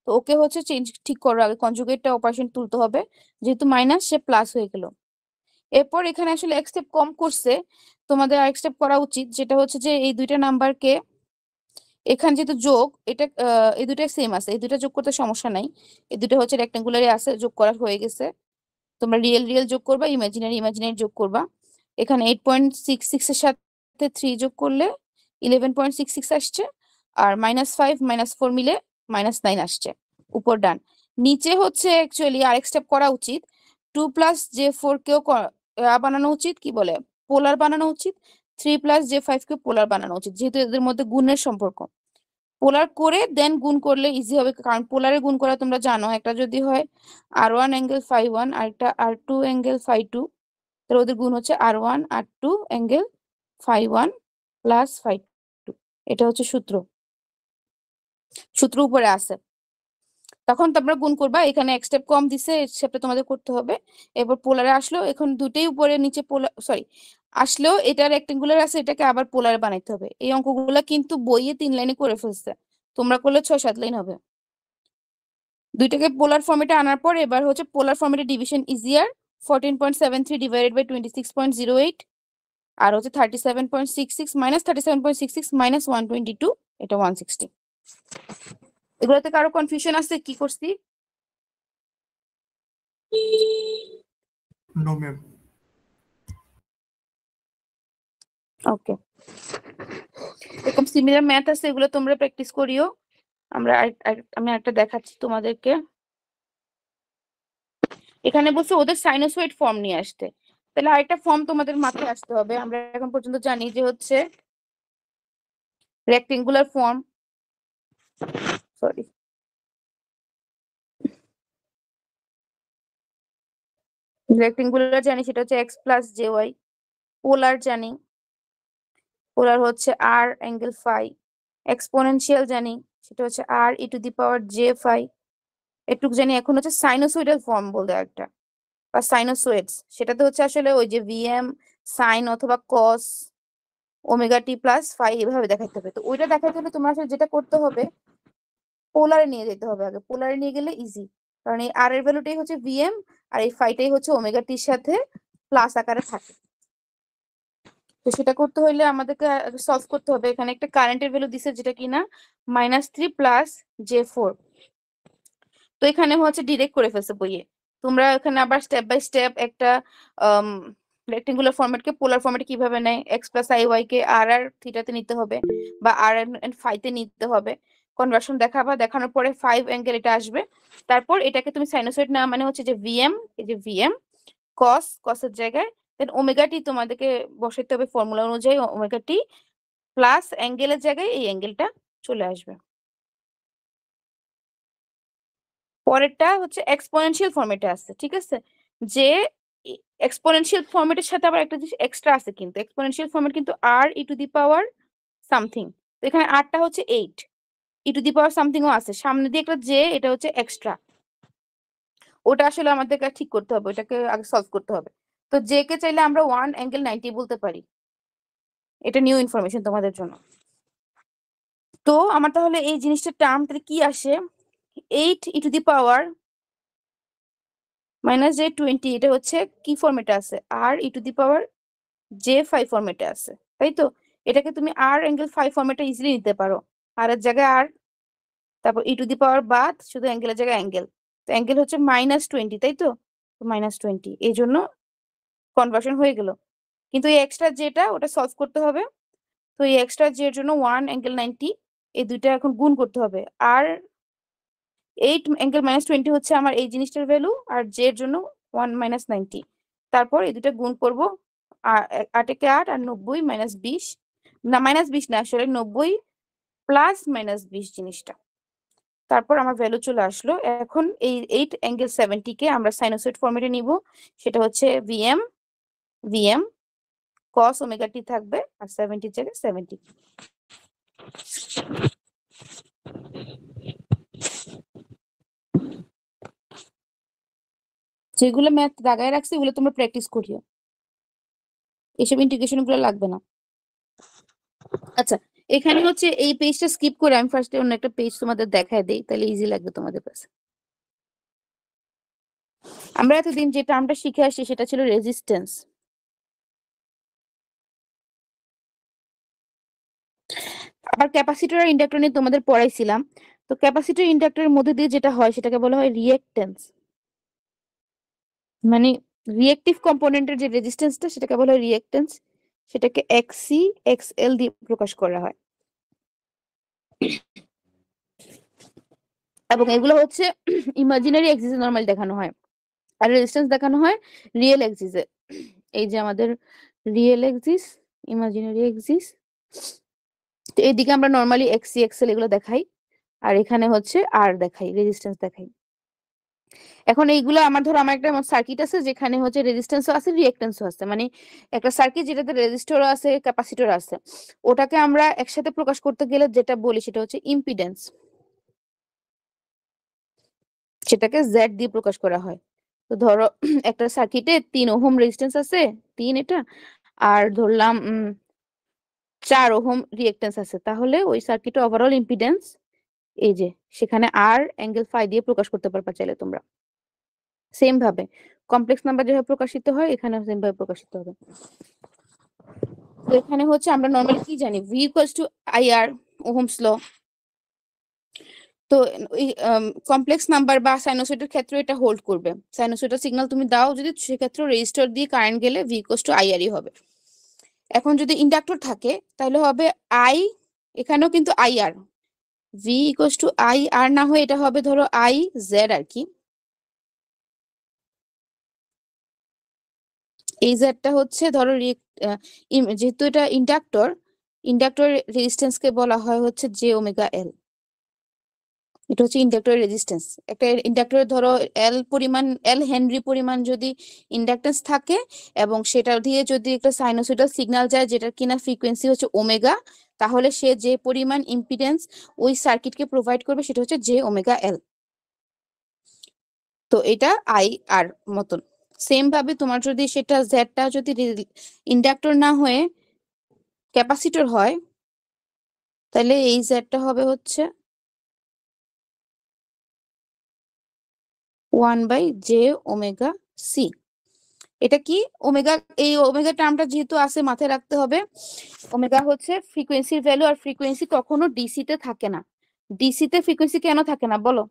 তো ওকে হচ্ছে চেঞ্জ ঠিক করো আগে, কনজুগেটটা অপারেশন তুলতে হবে, যেহেতু মাইনাস সে প্লাস হয়ে গেল। এরপর এখানে আসলে এক স্টেপ কম করছে, তোমাদের আরেক স্টেপ করা উচিত, যেটা হচ্ছে যে এই দুইটা নাম্বারকে এখানে যেহেতু যোগ, এটা এই দুইটা সেম আছে, এই দুইটা যোগ করতে সমস্যা নাই। এই দুটো হচ্ছে রেক্টেঙ্গুলারই আছে, যোগ করা হয়ে গেছে। তোমরা রিয়েল রিয়েল যোগ করবা, ইমাজিনারি ইমাজিনারি যোগ করবা। এখানে 8.66 এর সাথে 3 যোগ করলে 11.66 আসছে, আর -5 -4 মিলে -9 আসছে। উপর ডান। নিচে হচ্ছে অ্যাকচুয়ালি আরেক স্টেপ করা উচিত, 2 প্লাস J4 কেও বানানো উচিত, কি বলে, পোলার বানানো উচিত। 3 প্লাস J5 কে পোলার বানানো উচিত, যেহেতু এদের মধ্যে গুণের সম্পর্ক। পোলার করে দেন গুণ করলে ইজি হবে, কারণ পোলারে গুণ করা তোমরা জানো, একটা যদি হয় R1 অ্যাঙ্গেল φ1 আর একটা R2 অ্যাঙ্গেল φ2, তাহলে ওদের গুণ হচ্ছে R1 R2 অ্যাঙ্গেল φ1 প্লাস φ2। এটা হচ্ছে সূত্র উপরে আছে। তখন তোমরা গুণ করবা, এখানে এক স্টেপ কম দিছে, এই স্টেপটা তোমাদের করতে হবে। এরপর পোলারে আসলো, এখন দুটেই উপরে নিচে পোলার, সরি, আসলেও এটা রেক্টেঙ্গুলার আছে, এটাকে আবার পোলারে বানাইতে হবে। এই অঙ্কগুলো কিন্তু বইয়ে 3 লাইনে করে ফেলছে, তোমরা করলে 6-7 লাইন হবে। দুইটাকে পোলার ফর্মেটে আনার পর এবার হচ্ছে পোলার ফর্মেটে ডিভিশন ইজিয়ার। 14.73 ডিভাইডেড বাই 26.08, আর হচ্ছে 37.66 -37.66 -122, এটা 160। এগুলোতে কারো কনফিউশন আছে কি করছি? No ma'am. ওকে, এরকম সিমিলার ম্যাথ আছে, এগুলো তোমরা প্র্যাকটিস করিও। আমি একটা দেখাচ্ছি তোমাদেরকে। এখানে বলছে ওদের সাইনোসয়েড ফর্ম নিয়ে আসতে, তাহলে আরেকটা ফর্ম তোমাদের মাথায় আসতে হবে। আমরা এখন পর্যন্ত জানি যে হচ্ছে রেক্টেঙ্গুলার ফর্ম, সরি, রেক্টেঙ্গুলার জানি সেটা হচ্ছে এক্স প্লাস জে ওয়াই। পোলার জানি, পোলার হচ্ছে আর অ্যাঙ্গেল ফাই। এক্সপোনেনশিয়াল জানি, সেটা হচ্ছে r e to the power j phi. এটুকু জানি। এখন হচ্ছে সাইনোসয়েডাল ফর্ম বলতে একটা, বা সাইনোসয়েডস, সেটাতে হচ্ছে আসলে ওই যে ভিএম সাইন অথবা কস ওমেগা টি প্লাস ফাই এভাবে দেখাতে হবে। তো ওইটা দেখাতে হলে তোমার আসলে যেটা করতে হবে, পোলারে নিয়ে যেতে হবে আগে। পোলারে নিয়ে গেলে ইজি, কারণ এই আর এর ভ্যালুটাই হচ্ছে ভিএম, আর এই ফাইটাই হচ্ছে ওমেগা টির সাথে প্লাস আকারে থাকে। তো সেটা করতে হইলে আমাদেরকে সলভ করতে হবে। এখানে একটা কারেন্টের ভ্যালু দিছে, যেটা কিনা -3 প্লাস J4। তো এখানে হচ্ছে ডিরেক্ট করে ফেলছে বইয়ে। তোমরা এখানে আবার স্টেপ বাই স্টেপ একটা রেক্টেঙ্গুলার ফরম্যাটকে পোলার ফরম্যাটে কিভাবে নেয়, এক্স প্লাস আই ওয়াই কে আর আর থিটাতে নিতে হবে, বা আর এন্ড ফাইতে নিতে হবে। কনভার্সন দেখাবা, দেখানোর পরে 5 অ্যাঙ্গেল এটা আসবে। তারপর এটাকে তুমি সাইনোসয়েড না মানে হচ্ছে যে ভিএম, এই যে ভিএম কসের জায়গায় দেন ওমেগা টি তোমাদেরকে বসাইতে হবে ফর্মুলা অনুযায়ী, ওমেগা টি প্লাস অ্যাঙ্গেলের জায়গায় এই অ্যাঙ্গেলটা চলে আসবে। পরেরটা হচ্ছে এক্সপোনেনশিয়াল ফরম্যাটে আছে, ঠিক আছে? যে এক্সপোনেনশিয়াল ফরম্যাটের সাথে আবার একটা জিনিস এক্সট্রা আছে, কিন্তু এক্সপোনেনশিয়াল ফরম্যাট কিন্তু আর e to the power something, তো এখানে আরটা হচ্ছে 8, ই টু দি পাওয়ার সামথিংও আছে সামনে দিয়ে একটা জে, এটা হচ্ছে এক্সট্রা। ওটা আসলে আমাদেরকে ঠিক করতে হবে, ওটাকে আগে সলভ করতে হবে। তো জে কে চাইলে আমরা 1 অ্যাঙ্গেল 90 বলতে পারি। এটা নিউ ইনফরমেশন তোমাদের জন্য। তো আমার তাহলে এই জিনিসটার টার্ম তাহলে কি আসে, 8 ই টু দি পাওয়ার -j20, এটা হচ্ছে কি ফরম্যাটে আছে, আর e to the power j5 ফরম্যাটে আছে, তাই তো? এটাকে তুমি আর অ্যাঙ্গেল 5 ফরম্যাটে ইজিলি নিতে পারো, আর এর জায়গায় আর, তারপর ই টু দি পাওয়ার বাদ শুধু অ্যাঙ্গেলের জায়গায় অ্যাঙ্গেল, তো অ্যাঙ্গেল হচ্ছে -20, তাই তো? -20, এই জন্য কনভার্সন হয়ে গেল। কিন্তু এই এক্সট্রা যেটা ওটা সলভ করতে হবে। তো এই এক্সট্রা জে এর জন্য 1 অ্যাঙ্গেল 90, এই দুইটা এখন গুণ করতে হবে। আর 8 অ্যাঙ্গেল -20 হচ্ছে আমার এই জিনিসটার ভ্যালু, আর জে এর জন্য 1 - 90। তারপর এই দুটা গুণ করব, 8 একে 8 আর 90 -20, না -20 না, আসলে 90 প্লাস -20 জিনিসটা। তারপর আমার ভ্যালু চলে আসলো। এখন এই 8 অ্যাঙ্গেল 70 কে আমরা সাইনোসয়েড ফরম্যাটে নিব, সেটা হচ্ছে ভিএম cos ওমেগা টি থাকবে, আর 70 জায়গায় 70। যেগুলো ম্যাথ দাগায় রাখছি ওগুলো তোমরা প্র্যাকটিস করিও, এসব ইন্টিগ্রেশন গুলো লাগবে না। আচ্ছা, এখানে হচ্ছে এই পেজটা স্কিপ করে আমি ফার্স্টে অন্য একটা পেজ তোমাদের দেখায় দেই, তাহলে ইজি লাগবে তোমাদের কাছে। আমরা এতদিন যে টার্মটা শিখে আসছি সেটা ছিল রেজিস্ট্যান্স। আবার ক্যাপাসিটর আর ইন্ডাক্টর নিয়ে তোমাদের পড়াইছিলাম। তো ক্যাপাসিটর ইন্ডাক্টরের মধ্যে দিয়ে যেটা হয় সেটাকে বলা হয় রিঅ্যাকট্যান্স, মানে রিঅ্যাকটিভ কম্পোনেন্টের যে রেজিস্ট্যান্সটা সেটাকে বলা হয় রিঅ্যাকট্যান্স, সেটাকে এক্সসি এক্সএল দিয়ে প্রকাশ করা হয়। এবং এগুলো হচ্ছে ইমাজিনারি এক্সিসে নরমাল দেখানো হয়, আর রেজিস্ট্যান্স দেখানো হয় রিয়েল এক্সিসে। এই যে আমাদের রিয়েল এক্সিস, ইমাজিনারি এক্সিস, তো এইদিকে আমরা নরমালি এক্সসি এক্সএল এগুলো দেখাই, আর এখানে হচ্ছে আর দেখাই, রেজিস্ট্যান্স দেখাই। এখন এইগুলো আমার ধরো আমার একটা সার্কিট আছে যেখানে হচ্ছে রেজিস্ট্যান্সও আছে রিঅ্যাকট্যান্সও আছে, মানে একটা সার্কিট যেটাতে রেজিস্টরও আছে ক্যাপাসিটর আছে, ওটাকে আমরা একসাথে প্রকাশ করতে গেলে যেটা বলি সেটা হচ্ছে ইম্পিডেন্স, সেটাকে জেড দিয়ে প্রকাশ করা হয়। তো ধরো একটা সার্কিটে 3 ওহম রেজিস্ট্যান্স আছে, 3 এটা, আর ধরলাম 4 ওহম রিঅ্যাকট্যান্স আছে, তাহলে ওই সার্কিটের ওভারঅল ইম্পিডেন্স এই যে সেখানে আর অ্যাঙ্গেল ফাই দিয়ে প্রকাশ করতে পারবা চাইলে তোমরা। সেম ভাবে কমপ্লেক্স নাম্বার যেভাবে প্রকাশিত হয় এখানেও সেম ভাবে প্রকাশিত হবে। তো এখানে হচ্ছে আমরা নরমালি কি জানি, V equals to IR, Ohm's law. তো এই কমপ্লেক্স নাম্বার বা সাইনোসয়েডের ক্ষেত্রে এটা হোল্ড করবে। সাইনোসয়েডের সিগন্যাল তুমি দাও যদি, সেক্ষেত্রে রেজিস্টার দিয়ে কারেন্ট গেলে ভি ইকুয়ালস টু আইআরই হবে। এখন যদি ইন্ডাক্টর থাকে তাহলে হবে আই, এখানেও কিন্তু IR, V equals to I R না হয়ে এটা হবে ধরো আই জেড আর কি। এই জেডটা হচ্ছে ধরো যেহেতু এটা ইন্ডাক্টর, ইন্ডাক্টর রেজিস্ট্যান্সকে বলা হয় হচ্ছে জে ওমেগা এল। এটা হচ্ছে ইন্ডাক্টরের রেজিস্ট্যান্স। একটা ইন্ডাক্টরের ধরো এল হেনরি পরিমাণ যদি ইন্ডাক্টেন্স থাকে এবং সেটা দিয়ে যদি একটা সাইনোসয়েডাল সিগন্যাল যায় যেটার কিনা ফ্রিকোয়েন্সি হচ্ছে ওমেগা, তাহলে সে যে পরিমাণ ইম্পিডেন্স ওই সার্কিটকে প্রোভাইড করবে সেটা হচ্ছে জে ওমেগা এল। তো এটা আই আর মতন। সেম ভাবে তোমার যদি সেটা জেডটা যদি ইন্ডাক্টর না হয়ে ক্যাপাসিটর হয় তাহলে এই জেডটা হবে হচ্ছে 1/j ওমেগা সি। এটা কি ওমেগা, এই ওমেগা টার্মটা যেহেতু আছে মাথায় রাখতে হবে, ওমেগা হচ্ছে ফ্রিকোয়েন্সির ভ্যালু, আর ফ্রিকোয়েন্সি কখনো ডিসি তে থাকে না। ডিসি তে ফ্রিকোয়েন্সি কেন থাকে না বলো?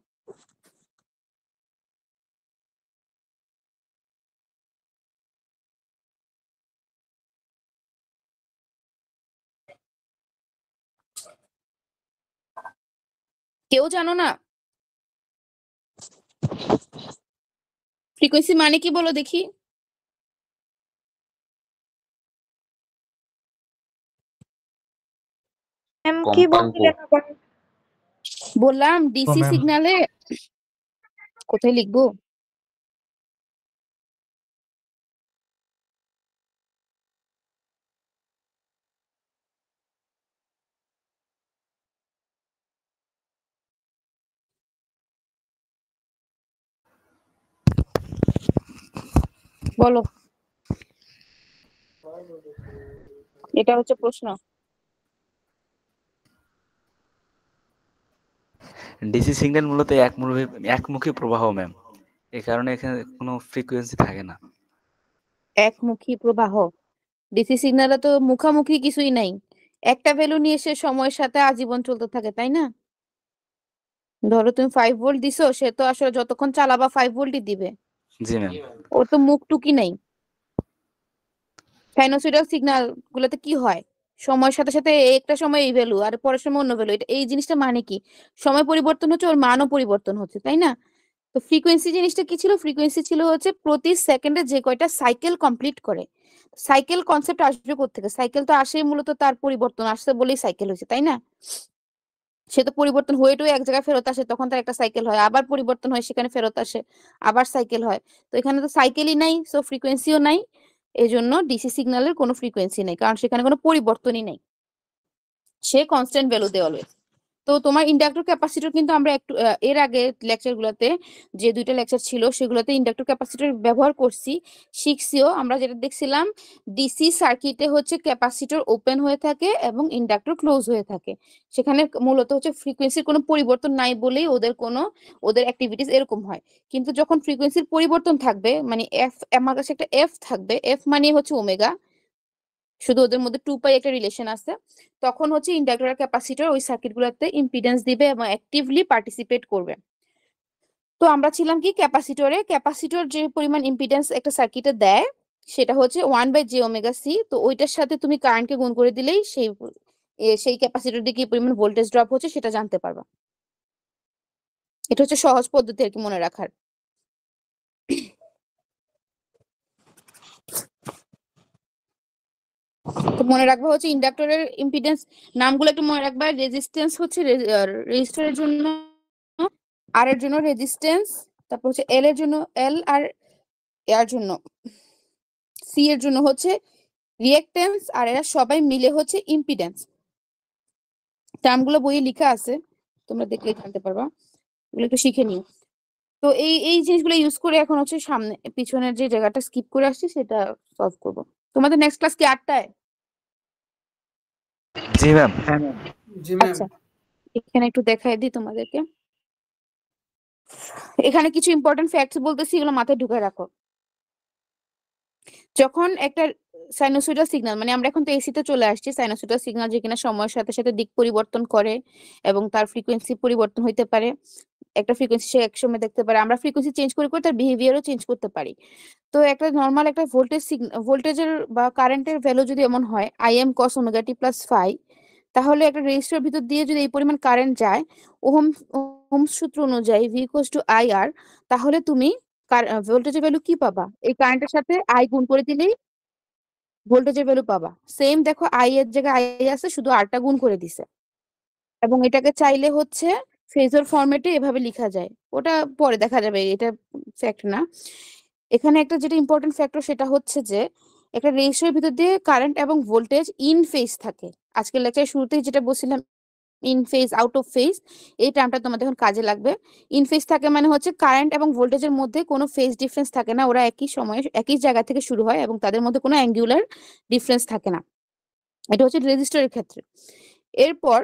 কেউ জানো না ফ্রিকোয়েন্সি মানে কি বলো দেখি? ম্যাম কি কম্পাঙ্ক। বলছিলেন আবার? বললাম ডিসি ma'am. সিগনালে কোথায় লিখবো? বলো, এটা হচ্ছে প্রশ্ন। ডিসি সিগন্যাল মূলত একমুখী প্রবাহ ম্যাম, এই কারণে এখানে কোনো ফ্রিকোয়েন্সি থাকে না। একমুখী প্রবাহ, ডিসি সিগন্যালে তো মুখামুখি কিছুই নাই, একটা ভ্যালু নিয়ে সে সময়ের সাথে আজীবন চলতে থাকে, তাই না? ধরো তুমি 5 ভোল্ট দিছো, সে তো আসলে যতক্ষণ চালাবা 5 ভোল্টই দিবে, জি ম্যাম। ওর তো মুখ টুকি নাই। সাইনোসয়েডাল সিগন্যাল গুলোতে কি হয়, সময়ের সাথে সাথে একটা সময় এই ভ্যালু আর পরের সময় অন্য ভ্যালু, এটা এই জিনিসটা মানে কি, সময় পরিবর্তন হচ্ছে, ওর মানও পরিবর্তন হচ্ছে, তাই না? তো ফ্রিকোয়েন্সি জিনিসটা কি ছিল? ফ্রিকোয়েন্সি ছিল হচ্ছে প্রতি সেকেন্ডে যে কয়টা সাইকেল কমপ্লিট করে। সাইকেল কনসেপ্ট আসবে কোত্থেকে? সাইকেল তো আসে মূলত তার পরিবর্তন আসছে বলেই সাইকেল হয়েছে, তাই না? সে তো পরিবর্তন হয়ে এক জায়গায় ফেরত আসে, তখন তার একটা সাইকেল হয়, আবার পরিবর্তন হয়, সেখানে ফেরত আসে, আবার সাইকেল হয়। তো এখানে তো সাইকেলই নাই, সো ফ্রিকোয়েন্সিও নাই। এই জন্য ডিসি সিগন্যালের কোনো ফ্রিকোয়েন্সি নেই, কারণ সেখানে কোনো পরিবর্তনই নেই, সে কনস্ট্যান্ট ভ্যালু দেয় অলওয়েজ। তো তোমার ইন্ডাক্টর ক্যাপাসিটর কিন্তু আমরা একটু এর আগে লেকচার গুলাতে, যে দুইটা লেকচার ছিল সেগুলোতে ইন্ডাক্টর ক্যাপাসিটর ব্যবহার করছি, শিখছিও। আমরা যেটা দেখছিলাম, ডিসি সার্কিটে হচ্ছে ক্যাপাসিটর ওপেন হয়ে থাকে এবং ইন্ডাক্টর ক্লোজ হয়ে থাকে, সেখানে মূলত হচ্ছে ফ্রিকোয়েন্সির কোনো পরিবর্তন নাই বলেই ওদের অ্যাক্টিভিটিস এরকম হয়। কিন্তু যখন ফ্রিকোয়েন্সির পরিবর্তন থাকবে, মানে আমার কাছে একটা এফ থাকবে, এফ মানে হচ্ছে ওমেগা, শুধু ওদের মধ্যে 2 পাই একটা রিলেশন আছে, তখন হচ্ছে ইন্ডাক্টর আর ক্যাপাসিটর ওই সার্কিট গুলোতে ইম্পিডেন্স দিবে এবং অ্যাক্টিভলি পার্টিসিপেট করবে। তো আমরা ছিলাম কি, ক্যাপাসিটর যে পরিমাণ ইম্পিডেন্স একটা সার্কিটে দেয় সেটা হচ্ছে 1/j⍵c। তো ওইটার সাথে তুমি কারেন্টকে গুণ করে দিলেই সেই ক্যাপাসিটর দিয়ে কি পরিমাণ ভোল্টেজ ড্রপ হচ্ছে সেটা জানতে পারবা। এটা হচ্ছে সহজ পদ্ধতি আর কি মনে রাখার। তো মনে রাখবা হচ্ছে ইন্ডাক্টরের ইম্পিডেন্স নামগুলো একটু মনে রাখবা। রেজিস্ট্যান্স হচ্ছে রেজিস্টরের জন্য, আর এর জন্য রেজিস্ট্যান্স, তারপর হচ্ছে এল এর জন্য এল, আর এর জন্য সি এর জন্য হচ্ছে রিঅ্যাকট্যান্স, আর এরা সবাই মিলে হচ্ছে ইম্পিডেন্স। টার্মগুলো বইয়ে লেখা আছে, তোমরা দেখলে জানতে পারবা, এগুলো একটু শিখে নিও। তো এই জিনিসগুলো ইউজ করে এখন হচ্ছে সামনে পিছনের যে জায়গাটা স্কিপ করে আসছি সেটা সলভ করব। তোমাদের নেক্সট ক্লাস কি 8টায়? জি ম্যাম। জি ম্যাম। আচ্ছা, এখানে একটু দেখাই দিই তোমাদেরকে। এখানে কিছু ইম্পর্টেন্ট ফ্যাক্টস বলতেছি, এগুলো মাথায় ঢুকে রাখো। যখন একটা সাইনোসয়েডাল সিগন্যাল, মানে আমরা এখন তো এসিতে চলে আসছি, সাইনোসয়েডাল সিগন্যাল যে কিনা সময়ের সাথে সাথে দিক পরিবর্তন করে এবং তার ফ্রিকোয়েন্সি পরিবর্তন হইতে পারে, একটা ফ্রিকোয়েন্সি সে একসময় দেখতে পারে, আমরা ফ্রিকোয়েন্সি চেঞ্জ করে করে তার বিহেভিয়ারও চেঞ্জ করতে পারি। তো একটা নর্মাল একটা ভোল্টেজের বা কারেন্টের ভ্যালু যদি এমন হয় Im cos ω t + phi, তাহলে একটা রেজিস্টার ভিতর দিয়ে যদি এই পরিমাণ কারেন্ট যায়, ওহমস সূত্র অনুযায়ী V = IR, তাহলে তুমি ভোল্টেজের ভ্যালু কি পাবা? এই কারেন্টের সাথে I গুণ করে দিলেই ভোল্টেজের ভ্যালু পাবা। সেম দেখো, I এর জায়গায় I আছে, শুধু আরটা গুণ করে দিছে, এবং এটাকে চাইলে হচ্ছে ফেজর ফরম্যাটে এভাবে লেখা যায়, ওটা পরে দেখা যাবে, এটা ফ্যাক্ট না। এখানে একটা যেটা ইম্পর্টেন্ট ফ্যাক্টর সেটা হচ্ছে যে একটা রেজিস্টারের ভিতর দিয়ে কারেন্ট এবং ভোল্টেজ ইন ফেজ থাকে। আজকের লেকচারের শুরুতেই যেটা বলছিলাম, in phase out of phase, এই টার্মটা তোমাদের এখন কাজে লাগবে। ইন ফেজ থাকে মানে হচ্ছে কারেন্ট এবং ভোল্টেজের মধ্যে কোনো ফেজ ডিফারেন্স থাকে না, ওরা একই সময়ে একই জায়গা থেকে শুরু হয় এবং তাদের মধ্যে কোনো অ্যাঙ্গুলার ডিফারেন্স থাকে না। এটা হচ্ছে রেজিস্টারের ক্ষেত্রে। এরপর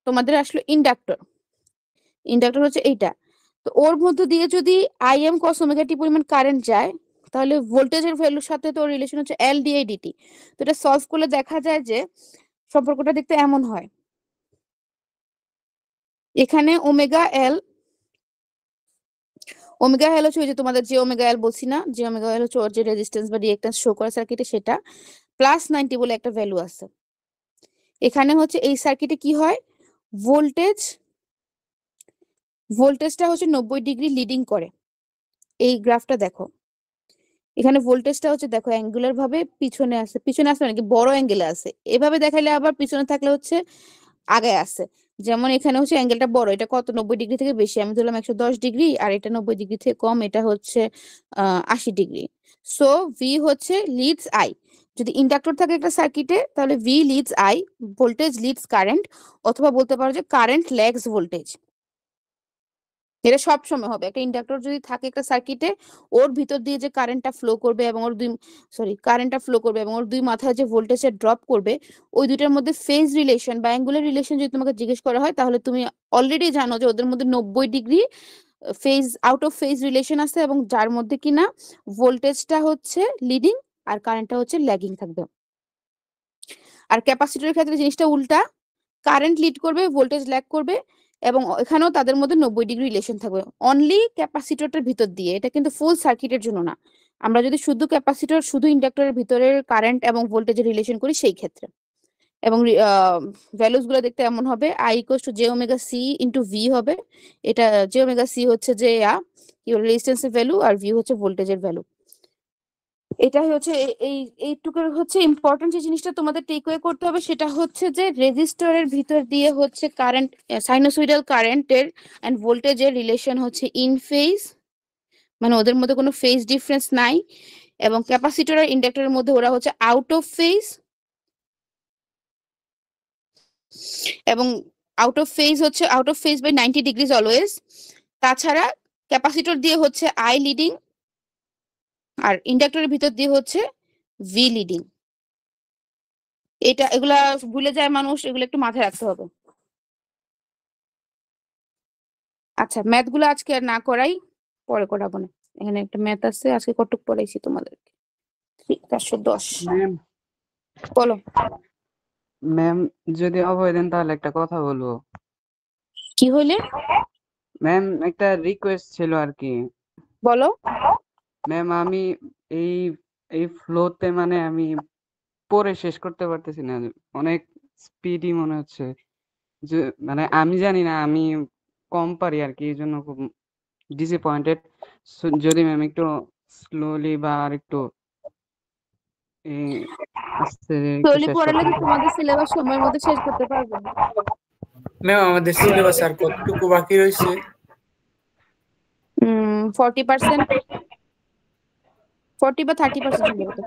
তোমাদের আসলো ইন্ডাক্টর। ইন্ডাক্টর হচ্ছে এইটা। তো ওর মধ্য দিয়ে যদি Im cos ω t পরিমাণ কারেন্ট যায়, তাহলে ভোল্টেজের ভ্যালুর সাথে তো রিলেশন হচ্ছে L/di/dt। তো এটা সলভ করলে দেখা যায় যে সম্পর্কটা দেখতে এমন হয়, এখানে ওমেগা এল হচ্ছে ওই যে তোমাদের j⍵L বলছি না, j⍵L হচ্ছে ওর যে রেজিস্ট্যান্স বা রিঅ্যাকট্যান্স শো করে সার্কিটে, সেটা +90 বলে একটা ভ্যালু আছে। এখানে হচ্ছে এই সার্কিটে কি হয়, ভোল্টেজ ভোল্টেজটা হচ্ছে 90 ডিগ্রি লিডিং করে। এই গ্রাফটা দেখো, এখানে ভোল্টেজটা হচ্ছে দেখো অ্যাঙ্গুলার ভাবে পিছনে আসে নাকি বড় অ্যাঙ্গেলে আছে, এভাবে দেখাইলে আবার পিছনে থাকলে হচ্ছে আগে আছে। যেমন এখানে হচ্ছে অ্যাঙ্গেলটা বড়, এটা কত 90 ডিগ্রি থেকে বেশি, আমি ধরলাম 110 ডিগ্রি, আর এটা 90 ডিগ্রি থেকে কম, এটা হচ্ছে 80 ডিগ্রি। সো ভি হচ্ছে লিডস আই। যদি ইন্ডাক্টর থাকে একটা সার্কিটে তাহলে V leads I, voltage leads current, অথবা বলতে পারো যে কারেন্ট ল্যাগস ভোল্টেজ। এটা সব সময় হবে। একটা ইন্ডাক্টর যদি থাকে একটা সার্কিটে, ওর ভিতর দিয়ে যে কারেন্টটা ফ্লো করবে এবং ওর দুই মাথায় যে ভোল্টেজটা ড্রপ করবে, ওই দুইটার মধ্যে ফেজ রিলেশন বা অ্যাঙ্গুলার রিলেশন যদি তোমাকে জিজ্ঞেস করা হয়, তাহলে তুমি অলরেডি জানো যে ওদের মধ্যে 90 degree phase out of phase relation আছে, এবং যার মধ্যে কিনা ভোল্টেজটা হচ্ছে লিডিং আর কারেন্টটা হচ্ছে ল্যাগিং থাকবে। আর ক্যাপাসিটরের ক্ষেত্রে জিনিসটা উল্টা, কারেন্ট লিড করবে, ভোল্টেজ ল্যাগ করবে, এবং এখানেও তাদের মধ্যে 90 ডিগ্রি রিলেশন থাকবে অনলি ক্যাপাসিটরটার ভিতর দিয়ে। এটা কিন্তু ফুল সার্কিটের জন্য না। আমরা যদি শুধু ক্যাপাসিটর, শুধু ইন্ডাক্টরের ভিতরের কারেন্ট এবং ভোল্টেজের রিলেশন করি সেই ক্ষেত্রে, এবং ভ্যালুস গুলো দেখতে এমন হবে, I equals to j⍵c into V হবে। এটা j⍵c হচ্ছে যে রেজিস্ট্যান্সের ভ্যালু, আর ভি হচ্ছে ভোল্টেজের ভ্যালু। এটাই হচ্ছে এইটুকুর হচ্ছে ইম্পর্টেন্ট যে জিনিসটা তোমাদের টেক ওয়ে করতে হবে, সেটা হচ্ছে যে রেজিস্টরের ভিতর দিয়ে হচ্ছে কারেন্ট, সাইনোসয়েডাল কারেন্টের এন্ড ভোল্টেজের রিলেশন হচ্ছে ইন ফেজ, মানে ওদের মধ্যে কোনো ফেজ ডিফারেন্স নাই, এবং ক্যাপাসিটর আর ইন্ডাক্টরের মধ্যে ওরা হচ্ছে আউট অফ ফেজ, এবং out of phase by 90 degrees always. তাছাড়া ক্যাপাসিটর দিয়ে হচ্ছে আই লিডিং, আর ইন্ডাক্টরের ভিতর দিয়ে হচ্ছে ভি লিডিং। এগুলা ভুলে যায় মানুষ, এগুলো একটু মাথায় রাখতে হবে। আচ্ছা, ম্যাথ গুলো আজকে আর না করাই, পরে করাবো না। এখানে একটা ম্যাথ আছে, আজকে কতটুক পড়াইছি তোমাদেরকে? 410। ম্যাম বলো। ম্যাম যদি অভয় দেন তাহলে একটা কথা বলবো। কি হইলে? ম্যাম একটা রিকোয়েস্ট ছিল আর কি। বলো। ম্যাম আমি এই এই ফ্লোতে মানে আমি পড়ে শেষ করতে পারতেছি না, অনেক স্পিডি মনে হচ্ছে। যে মানে আমি জানি না, আমি কম পারি আর কি, এই জন্য খুব ডিসঅ্যাপয়েন্টেড। যদি ম্যাম একটু স্লোলি বা আর একটু আস্তে একটু স্লোলি শেষ পড়ালে করতে কি তোমাদের সিলেবাস সময়ের মধ্যে শেষ করতে পারবে? ম্যাম আমাদের সিলেবাস আর কতটুকু বাকি রয়েছে? 40% 40 বা 30% সম্ভবত।